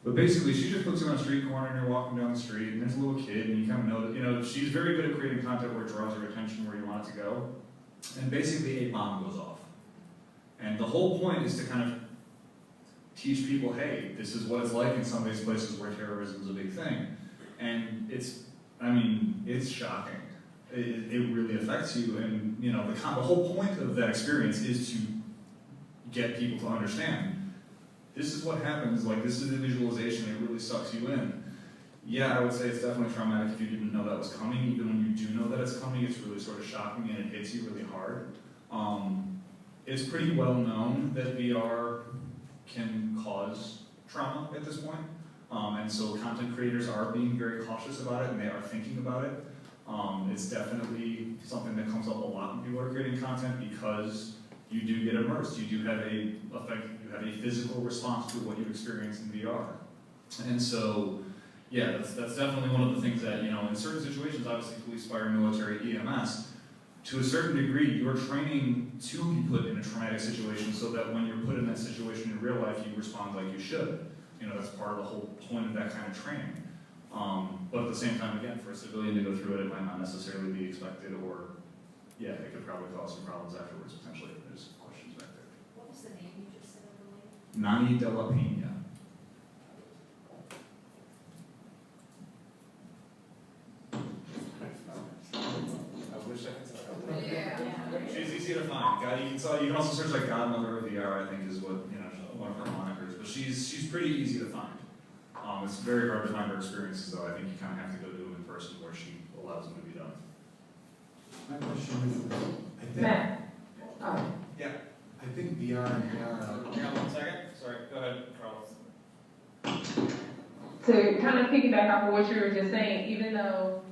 Speaker 3: but basically she just puts you on a street corner and you're walking down the street and there's a little kid and you kind of know that, you know, she's very good at creating content where it draws your attention where you want it to go. And basically a bomb goes off. And the whole point is to kind of teach people, hey, this is what it's like in some of these places where terrorism is a big thing. And it's shocking. It really affects you, and you know the whole point of that experience is to get people to understand this is what happens. Like, this is the visualization. It really sucks you in. Yeah, I would say it's definitely traumatic if you didn't know that was coming. Even when you do know that it's coming, it's really sort of shocking and it hits you really hard. It's pretty well known that VR can cause trauma at this point. And so content creators are being very cautious about it, and they are thinking about it. It's definitely something that comes up a lot when people are creating content, because you do get immersed. You do have a physical response to what you experience in VR. And so, yeah, that's definitely one of the things that, you know, in certain situations, obviously police, fire, military, EMS, to a certain degree, you're training to be put in a traumatic situation so that when you're put in that situation in real life, you respond like you should. You know, that's part of the whole point of that kind of training. But at the same time, again, for a civilian to go through it, it might not necessarily be expected, or, yeah, it could probably cause some problems afterwards, potentially, if there's questions back there.
Speaker 22: What was the name you just said of the lady?
Speaker 3: Nani De La Pena. I wish I could tell.
Speaker 22: Yeah.
Speaker 3: She's easy to find. You can also search like Godmother of VR, I think is what, you know, one of her monikers. But she's pretty easy to find. It's very hard to find her experiences, though. I think you kind of have to go do them in person where she allows them to be done.
Speaker 12: My question is, I think,
Speaker 5: Matt.
Speaker 3: Yeah.
Speaker 12: I think VR and AR.
Speaker 7: Hang on 1 second. Sorry, go ahead, Carlos.
Speaker 5: To kind of piggyback off of what you were just saying, even though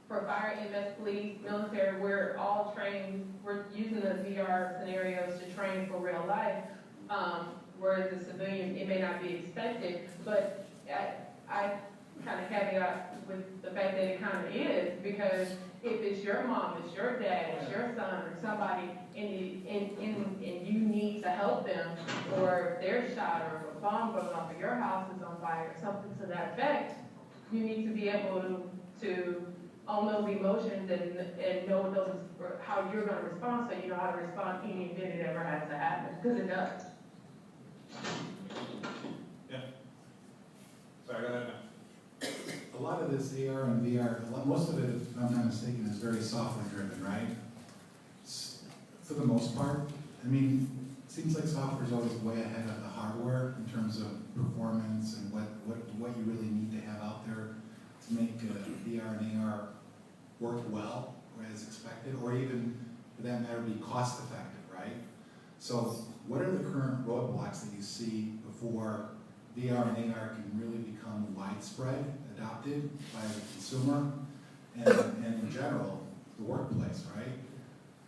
Speaker 5: for fire, EMS, police, military, we're all trained, we're using the VR scenarios to train for real life, whereas the civilian, it may not be expected, but I kind of caveat with the fact that it kind of is, because if it's your mom, it's your dad, it's your son, or somebody, and you need to help them, or if they're shot, or if a bomb goes off, or your house is on fire, or something to that effect, you need to be able to own those emotions and know those, or how you're going to respond, so you know how to respond any event it ever has to happen, because it does.
Speaker 3: Yeah. Sorry, go ahead, Matt.
Speaker 12: A lot of this AR and VR, most of it, if I'm not mistaken, is very software driven, right? For the most part. I mean, seems like software is always way ahead of the hardware in terms of performance and what you really need to have out there to make VR and AR work well or as expected, or even for that matter be cost effective, right? So what are the current roadblocks that you see before VR and AR can really become widespread, adopted by the consumer and in general, the workplace, right?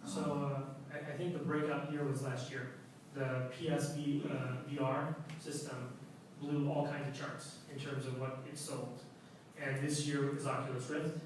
Speaker 15: So I think the breakout year was last year. The PSV VR system blew all kinds of charts in terms of what it sold. And this year is Oculus Rift.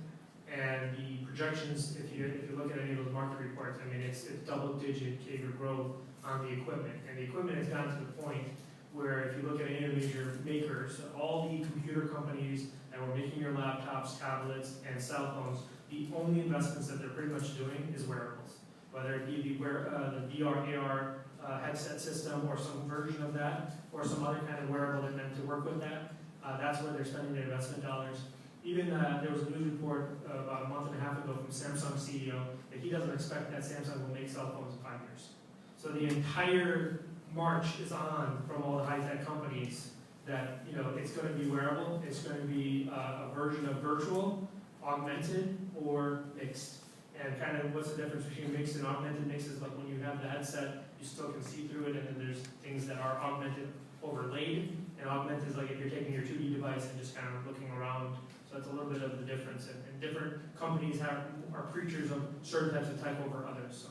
Speaker 15: And the projections, if you look at any of those market reports, I mean, it's double-digit CAGR growth on the equipment. And the equipment has gotten to the point where if you look at any of the major makers, all the computer companies that were making your laptops, tablets, and cell phones, the only investments that they're pretty much doing is wearables. Whether it be the VR, AR headset system or some version of that, or some other kind of wearable that meant to work with that, that's where they're spending their investment dollars. Even there was a news report about a month and a half ago from Samsung CEO that he doesn't expect that Samsung will make cell phones in 5 years. So the entire march is on from all the high-tech companies that, you know, it's going to be wearable, it's going to be a version of virtual, augmented, or mixed. And kind of what's the difference between mixed and augmented? Mixed is like when you have the headset, you still can see through it, and then there's things that are augmented overlaid, and augmented is like if you're taking your 2D device and just kind of looking around. So that's a little bit of the difference. And different companies are preachers of certain types of tech over others. So.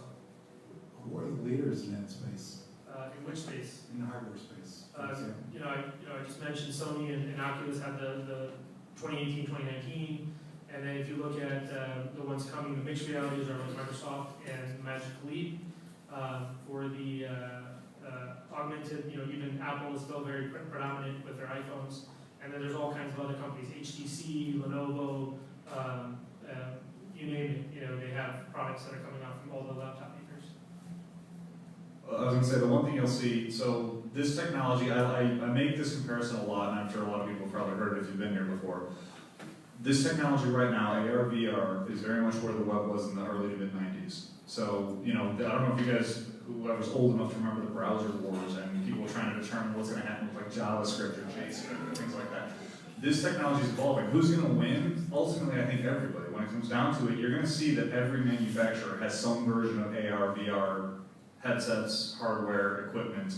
Speaker 12: Who are the leaders in that space?
Speaker 15: In which space?
Speaker 12: In the hardware space.
Speaker 15: I just mentioned Sony and Oculus had the 2018, 2019. And then if you look at the ones coming, the mixed realities are like Microsoft and Magic Leap. For the augmented, even Apple is still very predominant with their iPhones. And then there's all kinds of other companies, HTC, Lenovo, you name it. They have products that are coming out from all the laptop makers.
Speaker 3: I was going to say, the one thing you'll see, so this technology, I make this comparison a lot, and I'm sure a lot of people have probably heard it if you've been here before. This technology right now, AR, VR, is very much where the web was in the early to mid-90s. So, I don't know if you guys, whoever's old enough to remember the browser wars and people trying to determine what's going to happen with like JavaScript or JScript or things like that. This technology is evolving. Who's going to win? Ultimately, I think everybody. When it comes down to it, you're going to see that every manufacturer has some version of AR, VR, headsets, hardware, equipment.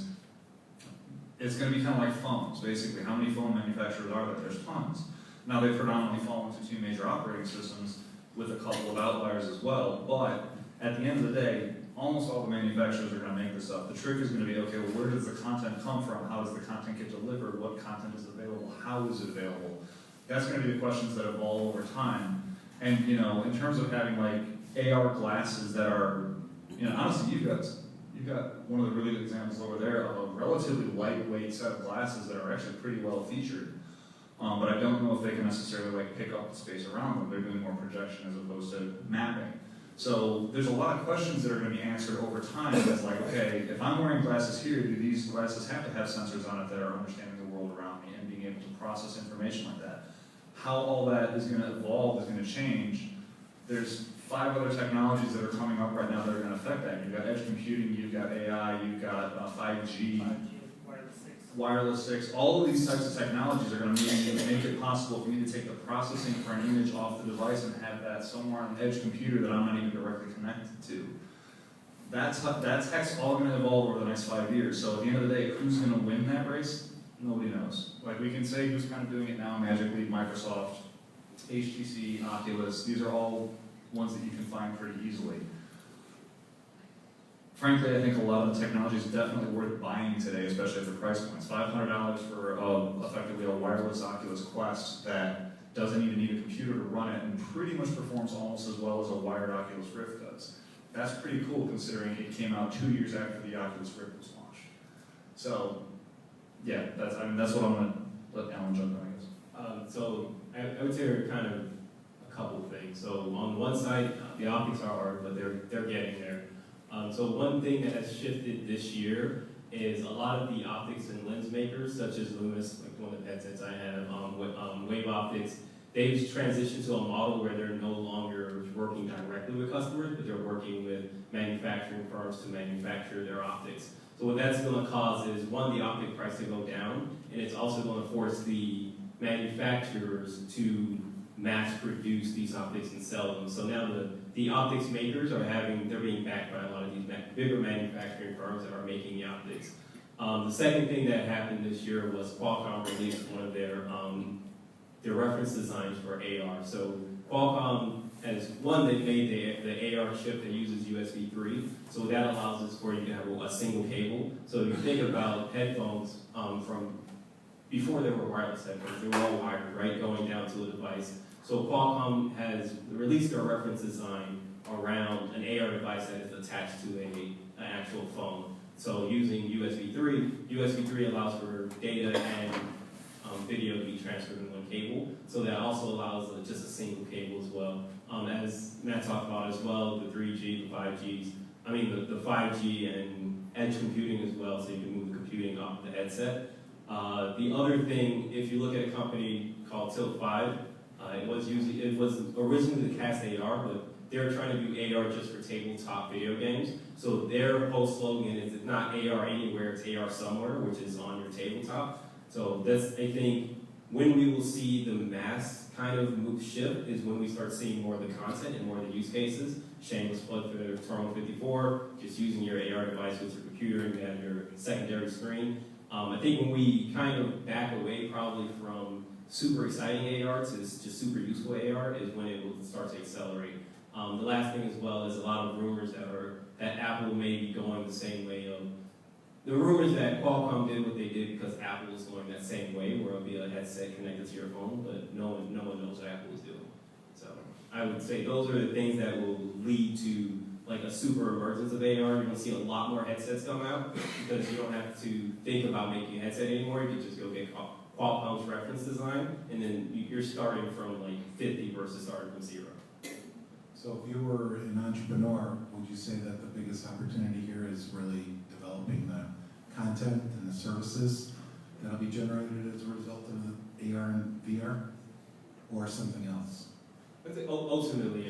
Speaker 3: It's going to be kind of like phones, basically. How many phone manufacturers are there? There's tons. Now, they predominantly fall into two major operating systems with a couple of outliers as well, but at the end of the day, almost all the manufacturers are going to make this up. The trick is going to be, okay, well, where does the content come from? How does the content get delivered? What content is available? How is it available? That's going to be the questions that evolve over time. And, in terms of having, like, AR glasses that are, honestly, you've got one of the really good examples over there of a relatively lightweight set of glasses that are actually pretty well featured. But I don't know if they can necessarily pick up the space around them. They're doing more projection as opposed to mapping. So there's a lot of questions that are going to be answered over time. That's like, okay, if I'm wearing glasses here, do these glasses have to have sensors on it that are understanding the world around me and being able to process information like that? How all that is going to evolve is going to change. There's 5 other technologies that are coming up right now that are going to affect that. You've got edge computing, you've got AI, you've got 5G. Wireless 6, all of these types of technologies are going to make it possible for me to take the processing for an image off the device and have that somewhere on an edge computer that I'm not even directly connected to. That tech's all going to evolve over the next 5 years. So at the end of the day, who's going to win that race? Nobody knows. Like, we can say who's kind of doing it now, Magic Leap, Microsoft, HTC, Oculus. These are all ones that you can find pretty easily. Frankly, I think a lot of the technology is definitely worth buying today, especially at the price points. $500 for effectively a wireless Oculus Quest that doesn't even need a computer to run it and pretty much performs almost as well as a wired Oculus Rift does. That's pretty cool considering it came out 2 years after the Oculus Rift was launched. So, yeah, that's what I'm going to let Alan jump in, I guess.
Speaker 8: So I would say there are kind of a couple of things. So on one side, the optics are hard, but they're getting there. So one thing that has shifted this year is a lot of the optics and lens makers, such as Loomis, like one of the headsets I have, Wave Optics, they've transitioned to a model where they're no longer working directly with customers, but they're working with manufacturing firms to manufacture their optics. So what that's going to cause is, one, the optic price to go down, and it's also going to force the manufacturers to mass produce these optics and sell them. So now the optics makers they're being backed by a lot of these bigger manufacturing firms that are making the optics. The second thing that happened this year was Qualcomm released one of their reference designs for AR. So Qualcomm has, they made the AR chip that uses USB 3. So what that allows is for you to have a single cable. So if you think about headphones from before they were wireless headphones, they were all wired, right, going down to a device. So Qualcomm has released their reference design around an AR device that is attached to an actual phone. So using USB 3 allows for data and video to be transferred in one cable. So that also allows just a single cable as well. As Matt talked about as well, the 3G, the 5Gs, the 5G and edge computing as well, so you can move the computing off the headset. The other thing, if you look at a company called Tilt 5, it was originally the Cast AR, but they're trying to do AR just for tabletop video games. So their whole slogan is it's not AR anywhere, it's AR somewhere, which is on your tabletop. So that's, I think, when we will see the mass kind of move shift is when we start seeing more of the content and more of the use cases. Shameless plug for Terminal 54, just using your AR device with your computer and you have your secondary screen. I think when we kind of back away probably from super exciting AR to just super useful AR is when it will start to accelerate. The last thing as well is a lot of rumors that Apple may be going the same way of the rumors that Qualcomm did what they did because Apple is going that same way, where it'll be a headset connected to your phone, but no one knows what Apple is doing. So I would say those are the things that will lead to like a super emergence of AR. You're going to see a lot more headsets come out because you don't have to think about making a headset anymore. You can just go get Qualcomm's reference design, and then you're starting from like 50 versus starting from 0.
Speaker 12: So if you were an entrepreneur, would you say that the biggest opportunity here is really developing the content and the services that'll be generated as a result of the AR and VR, or something else?
Speaker 8: I think ultimately,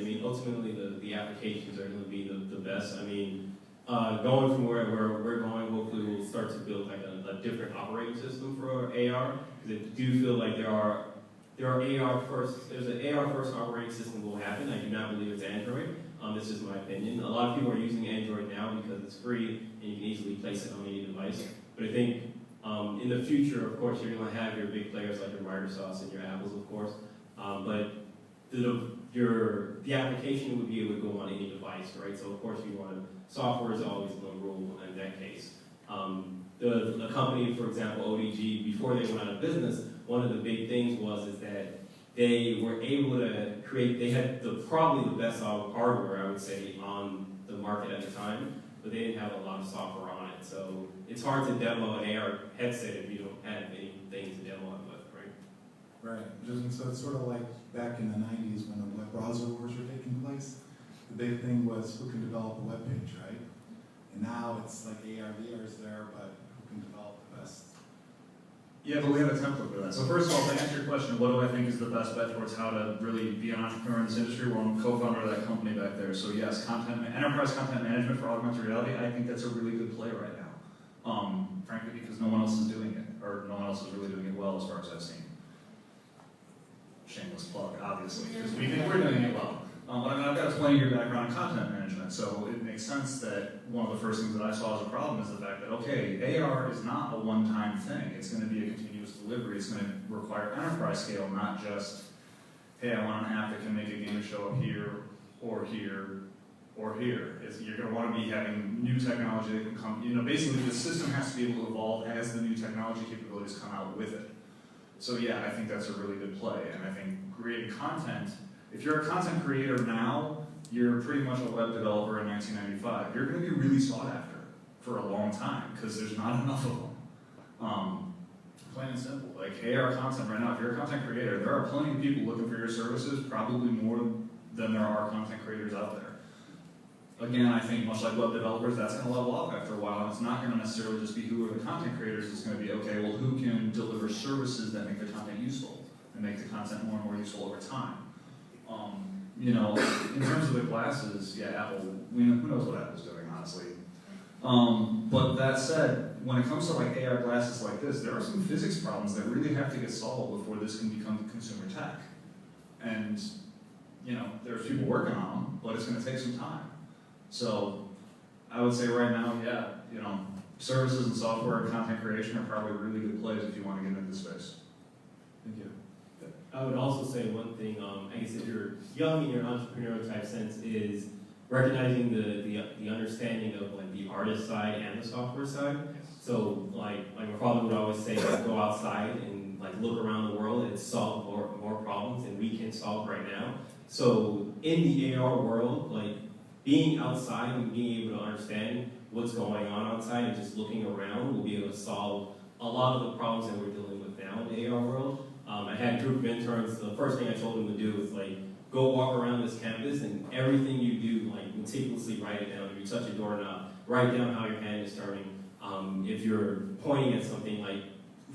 Speaker 8: the applications are going to be the best. Going from where we're going, hopefully we'll start to build like a different operating system for AR. Because I do feel like there's an AR first operating system will happen. I do not believe it's Android. This is my opinion. A lot of people are using Android now because it's free and you can easily place it on any device. But I think in the future, of course, you're going to have your big players like your Microsofts and your Apples, of course. But the application would be able to go on any device, right? So of course software is always the rule in that case. The company, for example, ODG, before they went out of business, one of the big things is that they were able to they had probably the best hardware, I would say, on the market at the time, but they didn't have a lot of software on it. So it's hard to demo an AR headset if you don't have anything to demo it with, right?
Speaker 12: Right. So it's sort of like back in the 90s when the web browser wars were taking place. The big thing was who can develop a web page, right? And now it's like AR, VR is there, but who can develop the best?
Speaker 3: Yeah, but we have a template for that. So first of all, to answer your question, what do I think is the best bet towards how to really be an entrepreneur in this industry? Well, I'm co-founder of that company back there. So yes, enterprise content management for augmented reality, I think that's a really good play right now. Frankly, because no one else is doing it, or no one else is really doing it well as far as I've seen. Shameless plug, obviously, because we think we're doing it well. But I've got a 20-year background in content management, so it makes sense that one of the first things that I saw as a problem is the fact that, okay, AR is not a one-time thing. It's going to be a continuous delivery. It's going to require enterprise scale, not just, hey, I want an app that can make a game show up here, or here, or here. You're going to want to be having new technology that can come, basically the system has to be able to evolve as the new technology capabilities come out with it. So yeah, I think that's a really good play, and I think creating content, if you're a content creator now, you're pretty much a web developer in 1995. You're going to be really sought after for a long time because there's not enough of them. Plain and simple. Like AR content right now, if you're a content creator, there are plenty of people looking for your services, probably more than there are content creators out there. Again, I think much like web developers, that's going to level up after a while. And it's not going to necessarily just be who are the content creators. It's going to be, okay, well, who can deliver services that make the content useful and make the content more and more useful over time. In terms of the glasses, yeah, Apple, who knows what Apple's doing, honestly. But that said, when it comes to like AR glasses like this, there are some physics problems that really have to get solved before this can become consumer tech. And, you know, there's people working on them, but it's going to take some time. So I would say right now, yeah, you know, services and software and content creation are probably really good plays if you want to get into this space.
Speaker 8: Thank you. I would also say one thing, I guess if you're young in your entrepreneurial type sense, is recognizing the understanding of like the artist side and the software side. So like my father would always say, like, go outside and like look around the world and solve more problems than we can solve right now. So in the AR world, like being outside and being able to understand what's going on outside and just looking around will be able to solve a lot of the problems that we're dealing with now in the AR world. I had a group of interns, the first thing I told them to do was like, go walk around this campus and everything you do, like meticulously write it down. If you touch a doorknob, write down how your hand is turning. If you're pointing at something, like,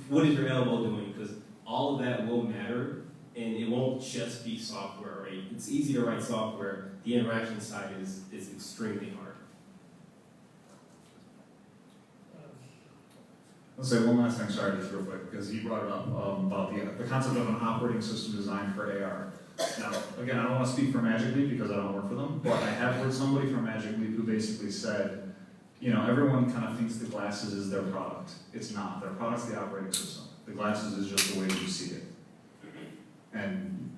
Speaker 8: what is your elbow doing? Because all of that will matter, and it won't just be software, right? It's easy to write software. The interaction side is extremely hard.
Speaker 3: I'll say one last thing, sorry, just real quick, because you brought it up about the concept of an operating system designed for AR. Now, again, I don't want to speak for Magic Leap because I don't work for them, but I have heard somebody from Magic Leap who basically said, you know, everyone kind of thinks the glasses is their product. It's not. Their product's the operating system. The glasses is just the way you see it. And,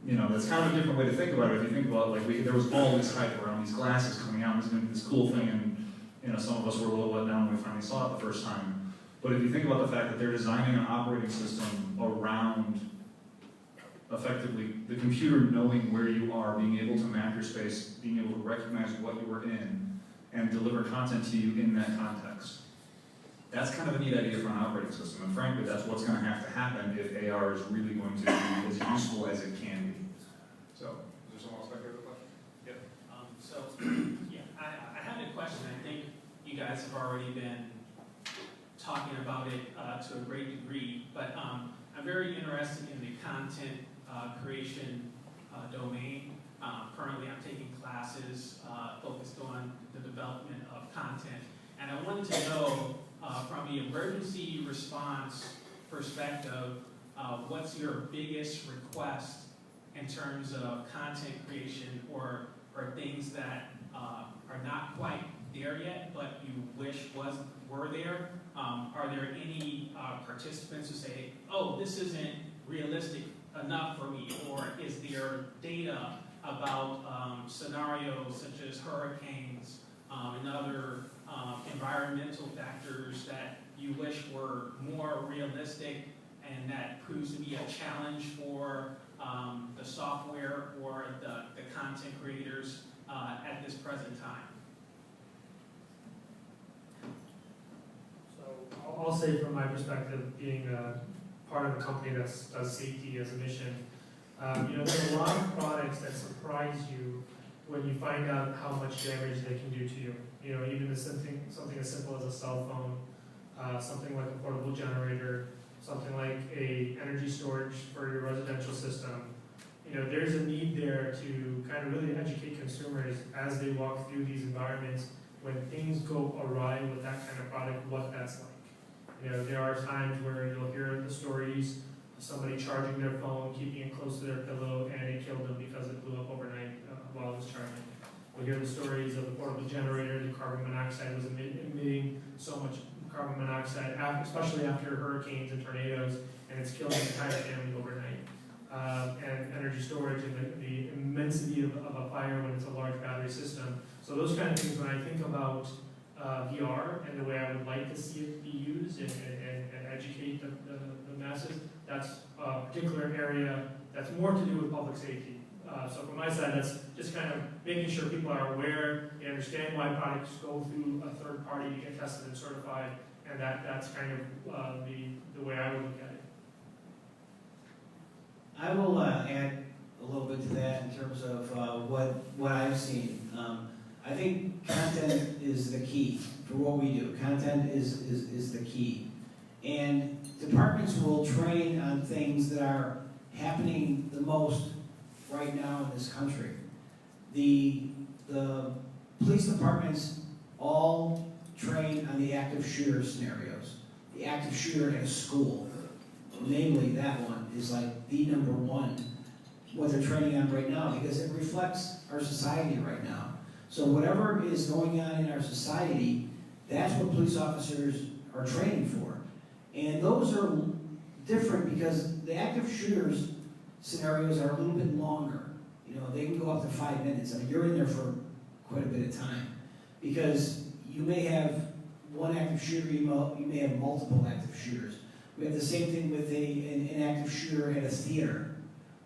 Speaker 3: you know, that's kind of a different way to think about it. If you think about, like, there was all this hype around these glasses coming out, and it's going to be this cool thing, and, you know, some of us were a little let down when we finally saw it the first time. But if you think about the fact that they're designing an operating system around effectively the computer knowing where you are, being able to map your space, being able to recognize what you were in, and deliver content to you in that context. That's kind of a neat idea for an operating system, and frankly, that's what's going to have to happen if AR is really going to be as useful as it can be. So, is there someone else back there with a question? Yep.
Speaker 6: I had a question. I think you guys have already been talking about it to a great degree, but I'm very interested in the content creation domain. Currently, I'm taking classes focused on the development of content, and I wanted to know from the emergency response perspective, what's your biggest request in terms of content creation or things that are not quite there yet, but you wish were there? Are there any participants who say, oh, this isn't realistic enough for me, or is there data about scenarios such as hurricanes and other environmental factors that you wish were more realistic and that proves to be a challenge for the software or the content creators at this present time?
Speaker 15: So I'll say from my perspective, being part of a company that does safety as a mission, you know, there are a lot of products that surprise you when you find out how much damage they can do to you. You know, even something as simple as a cell phone, something like a portable generator, something like a energy storage for your residential system. You know, there's a need there to kind of really educate consumers as they walk through these environments when things go awry with that kind of product, what that's like. You know, there are times where you'll hear the stories of somebody charging their phone, keeping it close to their pillow, and it killed them because it blew up overnight while it was charging. We'll hear the stories of the portable generator, the carbon monoxide was emitting so much carbon monoxide, especially after hurricanes and tornadoes, and it's killing the entire family overnight. And energy storage and the immensity of a fire when it's a large battery system. So those kind of things, when I think about VR and the way I would like to see it be used and educate the masses, that's a particular area that's more to do with public safety. So from my side, that's just kind of making sure people are aware, they understand why products go through a third party to get tested and certified, and that's kind of the way I would look at it.
Speaker 11: I will add a little bit to that in terms of what I've seen. I think content is the key for what we do. Content is the key. And departments will train on things that are happening the most right now in this country. The police departments all train on the active shooter scenarios. The active shooter at a school, namely that one, is like the number one, what they're training on right now, because it reflects our society right now. So whatever is going on in our society, that's what police officers are training for. And those are different because the active shooters scenarios are a little bit longer. You know, they can go up to 5 minutes. I mean, you're in there for quite a bit of time. Because you may have one active shooter, you may have multiple active shooters. We have the same thing with an active shooter at a theater.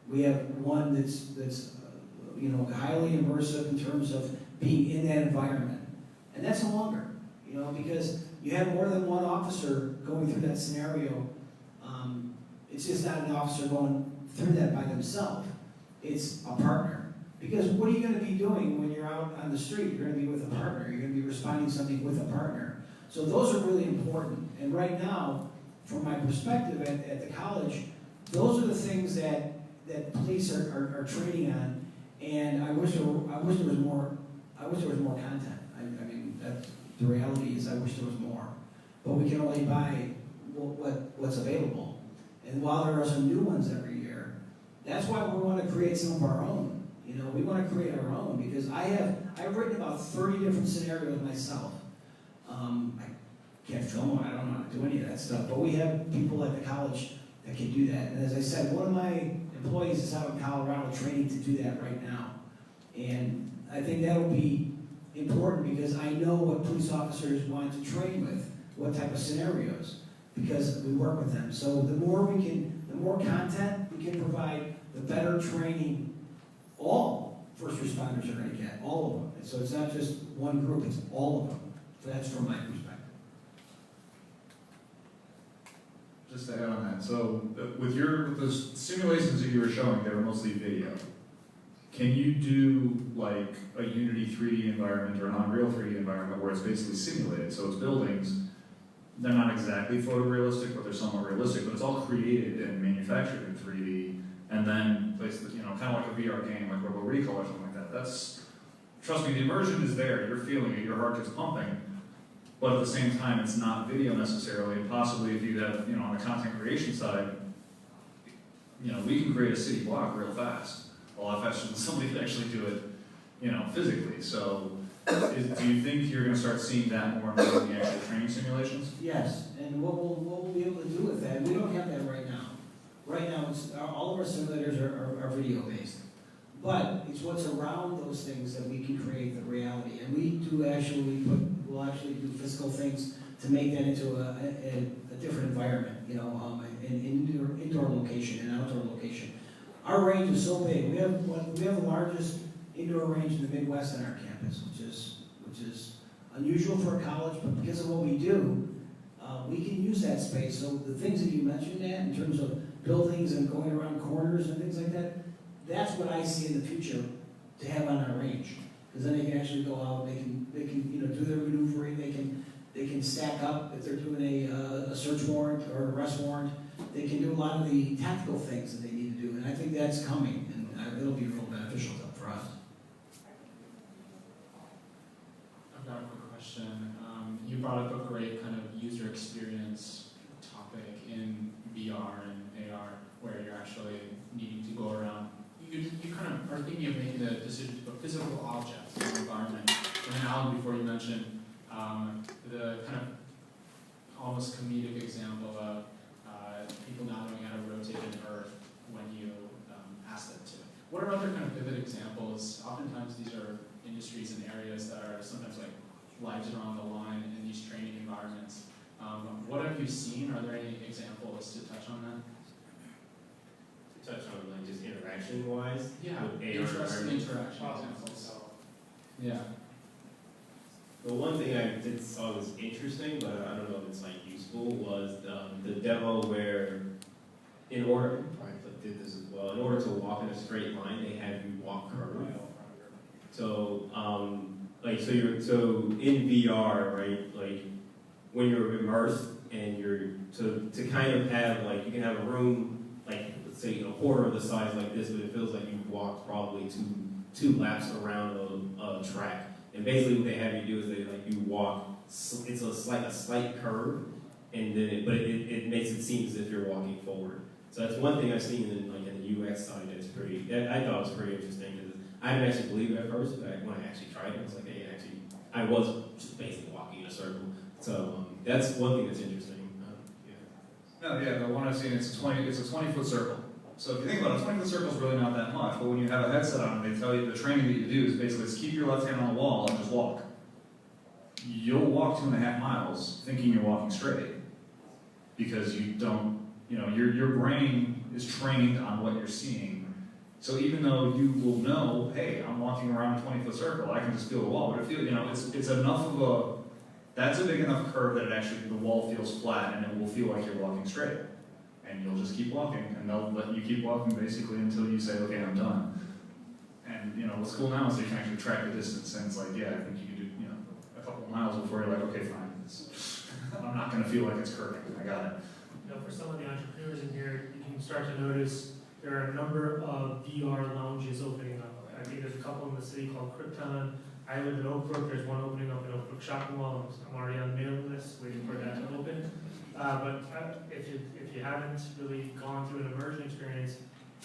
Speaker 11: We have one that's you know, highly immersive in terms of being in that environment. And that's longer, you know, because you have more than one officer going through that scenario. It's just not an officer going through that by themselves. It's a partner. Because what are you going to be doing when you're out on the street? You're going to be with a partner. You're going to be responding to something with a partner. So those are really important. And right now, from my perspective at the college, those are the things that police are training on. And I wish there was more. I wish there was more content. I mean, the reality is I wish there was more. But we can only buy what's available. And while there are some new ones every year, that's why we want to create some of our own. You know, we want to create our own because I've written about 30 different scenarios myself. I can't film them, I don't know how to do any of that stuff, but we have people at the college that can do that. And as I said, one of my employees is out in Colorado training to do that right now. And I think that'll be important because I know what police officers want to train with, what type of scenarios, because we work with them. So the more content we can provide, the better training all first responders are going to get, all of them. And so it's not just one group, it's all of them. So that's from my perspective.
Speaker 1: Just to add on that, so with the simulations that you were showing, they were mostly video. Can you do like a Unity 3D environment or an Unreal 3D environment where it's basically simulated? So it's buildings, they're not exactly photorealistic, but they're somewhat realistic, but it's all created and manufactured in 3D, and then placed, you know, kind of like a VR game, like Robo Recall or something like that. That's, trust me, the immersion is there, you're feeling it, your heart gets pumping, but at the same time, it's not video necessarily, and possibly if you have, you know, on the content creation side, you know, we can create a city block real fast, a lot faster than somebody could actually do it, you know, physically. So, do you think you're going to start seeing that more and more in the actual training simulations?
Speaker 11: Yes, and what we'll be able to do with that, we don't have that right now. Right now, all of our simulators are video based. But it's what's around those things that we can create the reality. And we do we'll actually do physical things to make that into a different environment, you know, an indoor location, an outdoor location. Our range is so big. We have the largest indoor range in the Midwest on our campus, which is unusual for a college, but because of what we do, we can use that space. So the things that you mentioned, that in terms of buildings and going around corners and things like that, that's what I see in the future to have on our range. Because then they can actually go out, they can you know, do their maneuvering, they can stack up if they're doing a search warrant or an arrest warrant. They can do a lot of the tactical things that they need to do, and I think that's coming, and it'll be real beneficial for us.
Speaker 10: I've got a quick question. You brought up a great kind of user experience topic in VR and AR, where you're actually needing to go around. You kind of are thinking of making a decision to put physical objects in the environment. And then Alan, before you mentioned the kind of almost comedic example of people not knowing how to rotate an Earth when you ask them to. What are other kind of vivid examples? Oftentimes these are industries and areas that are sometimes like lives are on the line in these training environments. What have you seen? Are there any examples to touch on that?
Speaker 8: Touch on like just interaction wise?
Speaker 10: Yeah,
Speaker 8: with AR
Speaker 10: interesting
Speaker 8: environments?
Speaker 10: interaction examples. Yeah.
Speaker 8: The one thing I did saw was interesting, but I don't know if it's like useful, was the demo where in order, I probably did this as well, in order to walk in a straight line, they have you walk curved. So, so in VR, right, like when you're immersed and you're, to kind of have like, you can have a room, like let's say a quarter of the size like this, but it feels like you've walked probably two laps around a track. And basically what they have you do is you walk it's like a slight curve, and then it makes it seem as if you're walking forward. So that's one thing I've seen in the UX side that I thought was pretty interesting. Because I didn't actually believe it at first, but when I actually tried it, I was like, hey, actually, I was just basically walking in a circle. So that's one thing that's interesting.
Speaker 3: No, yeah, the one I've seen, it's a 20-foot circle. So if you think about it, a 20-foot circle is really not that much, but when you have a headset on, they tell you the training that you do is basically just keep your left hand on the wall and just walk. You'll walk 2.5 miles thinking you're walking straight because you don't, your brain is trained on what you're seeing. So even though you will know, hey, I'm walking around a 20-foot circle, I can just feel the wall, but it feels, it's enough of that's a big enough curve that the wall feels flat and it will feel like you're walking straight. And you'll just keep walking, and they'll let you keep walking basically until you say, okay, I'm done. And what's cool now is they can actually track the distance, and it's like, yeah, I think you can do a couple of miles before you're like, okay, fine. I'm not going to feel like it's curving. I got it.
Speaker 15: For some of the entrepreneurs in here, you can start to notice there are a number of VR lounges opening up. I think there's a couple in the city called Krypton. I live in Oak Brook. There's one opening up in Oak Brook Shopping Mall. I'm already on the mailing list, waiting for that to open. But if you haven't really gone through an immersion experience,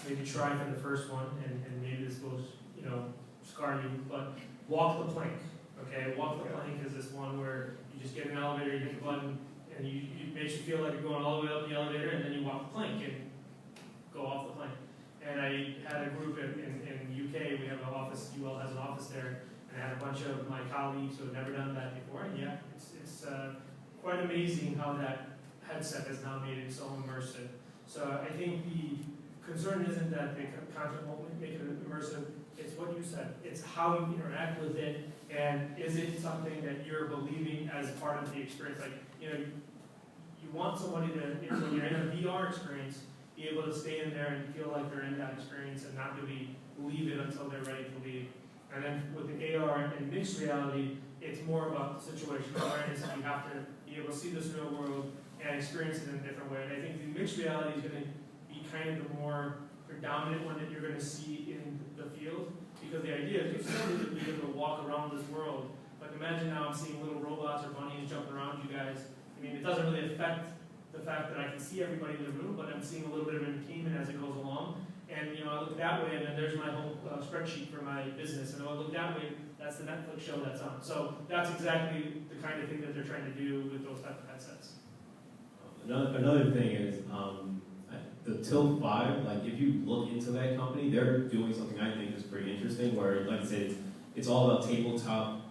Speaker 15: maybe try for the first one, and maybe this will scar you. But walk the plank. Okay, walk the plank is this one where you just get an elevator, you hit the button, and it makes you feel like you're going all the way up the elevator, and then you walk the plank and go off the plank. And I had a group in the UK. We have an office. UL has an office there. And I had a bunch of my colleagues who have never done that before, and yeah, it's quite amazing how that headset has now made it so immersive. So I think the concern isn't that the content won't make it immersive, it's what you said. It's how you interact with it, and is it something that you're believing as part of the experience? Like, you want somebody to, when you're in a VR experience, be able to stay in there and feel like they're in that experience and not really leave it until they're ready to leave. And then with the AR and mixed reality, it's more about situational awareness, and you have to be able to see this real world and experience it in a different way. And I think the mixed reality is going to be kind of the more predominant one that you're going to see in the field, because the idea is you're still going to be able to walk around this world. But imagine now I'm seeing little robots or bunnies jumping around you guys. I mean, it doesn't really affect the fact that I can see everybody in the room, but I'm seeing a little bit of entertainment as it goes along. And I look that way, and then there's my whole spreadsheet for my business. And I look that way, that's the Netflix show that's on. So that's exactly the kind of thing that they're trying to do with those type of headsets.
Speaker 8: Another thing is the Tilt 5. Like, if you look into that company, they're doing something I think is pretty interesting. Where, like I said, it's all about tabletop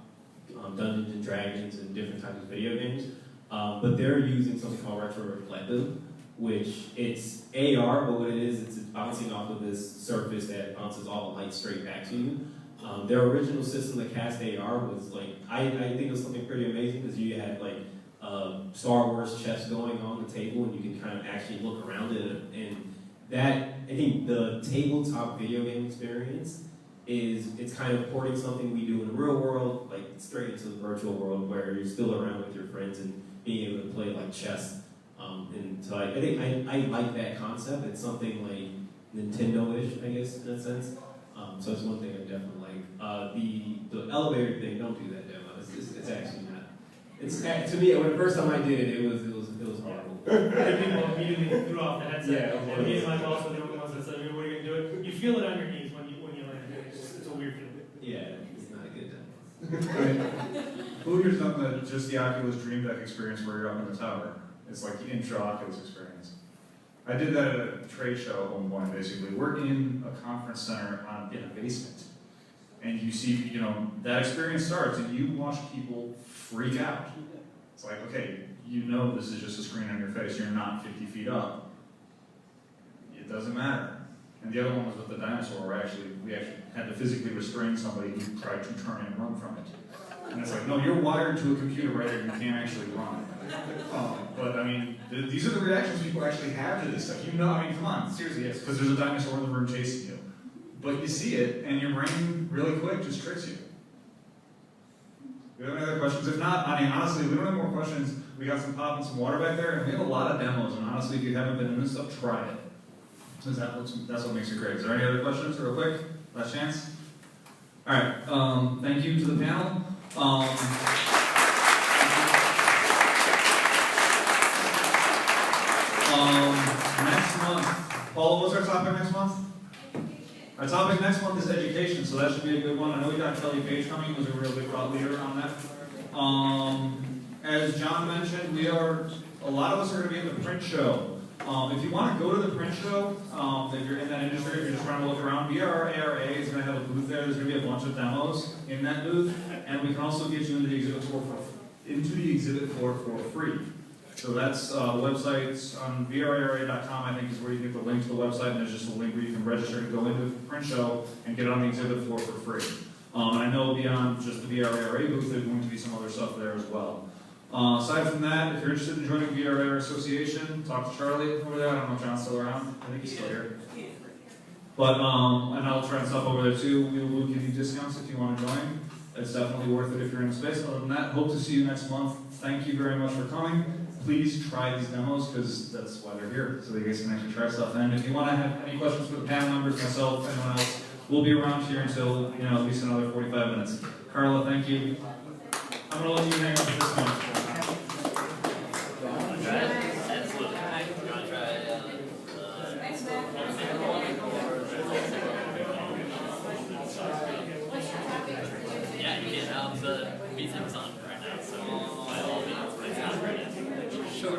Speaker 8: Dungeons and Dragons and different types of video games. But they're using something called retroreflective, which it's AR, but what it is, it's bouncing off of this surface that bounces all the light straight back to you. Their original system, the Cast AR, was like, I think it was something pretty amazing because you had like Star Wars chess going on the table, and you can kind of actually look around it. And that, I think the tabletop video game experience it's kind of porting something we do in the real world, like straight into the virtual world where you're still around with your friends and being able to play like chess. And so I think I like that concept. It's something like Nintendo-ish, I guess, in a sense. So it's one thing I definitely like. The elevator thing, don't do that demo. It's actually not. It's to me, when the first time I did it, it was horrible.
Speaker 15: People immediately threw off the headset.
Speaker 8: Yeah,
Speaker 15: and me and Mike also the only ones that said, "What are you gonna do it?" You feel it on your knees when you land. It's a weird feeling.
Speaker 8: Yeah, it's not a good time.
Speaker 3: Who here's done just the Oculus Dream Deck experience where you're up in the tower? It's like the intro Oculus experience. I did that at a trade show at one point, basically. We're in a conference center in a basement. And you see, that experience starts and you watch people freak out. It's like, okay, this is just a screen on your face. You're not 50 feet up. It doesn't matter. And the other one was with the dinosaur where we actually had to physically restrain somebody who tried to turn and run from it. And it's like, no, you're wired to a computer right here. You can't actually run. But I mean, these are the reactions people actually have to this stuff. I mean, come on, seriously, yes, because there's a dinosaur in the room chasing you. But you see it, and your brain really quick just tricks you. Do we have any other questions? If not, I mean, honestly, we don't have more questions. We got some pop and some water back there, and we have a lot of demos. And honestly, if you haven't been in this stuff, try it. Because that's what makes it great. Is there any other questions, real quick? Last chance. All right. Thank you to the panel.
Speaker 1: Our topic next month is education, so that should be a good one. I know we got Kelly Page coming, who's a real big thought leader on that. As John mentioned, a lot of us are going to be at the print show. If you want to go to the print show, if you're in that industry, if you're just trying to look around, VRARA is going to have a booth there. There's going to be a bunch of demos in that booth, and we can also get you into the exhibit floor for free. So that's the website's on vrara.com, I think, is where you get the link to the website, and there's just a link where you can register to go into the print show and get on the exhibit floor for free. And I know beyond just the VRARA booth, there's going to be some other stuff there as well. Aside from that, if you're interested in joining the VRARA Association, talk to Charlie over there. I don't know if John's still around. I think he's still here. But, and I'll try and stuff over there too. We will give you discounts if you want to join. It's definitely worth it if you're in the space. Other than that, hope to see you next month. Thank you very much for coming. Please try these demos because that's why they're here, so you guys can actually try stuff. And if you want to have any questions for the panel members, myself, anyone else, we'll be around here until at least another 45 minutes. Carla, thank you. I'm going to let you hang up at this point.
Speaker 9: Yeah, you can. The meeting's on right now, so by all means, please. Sure.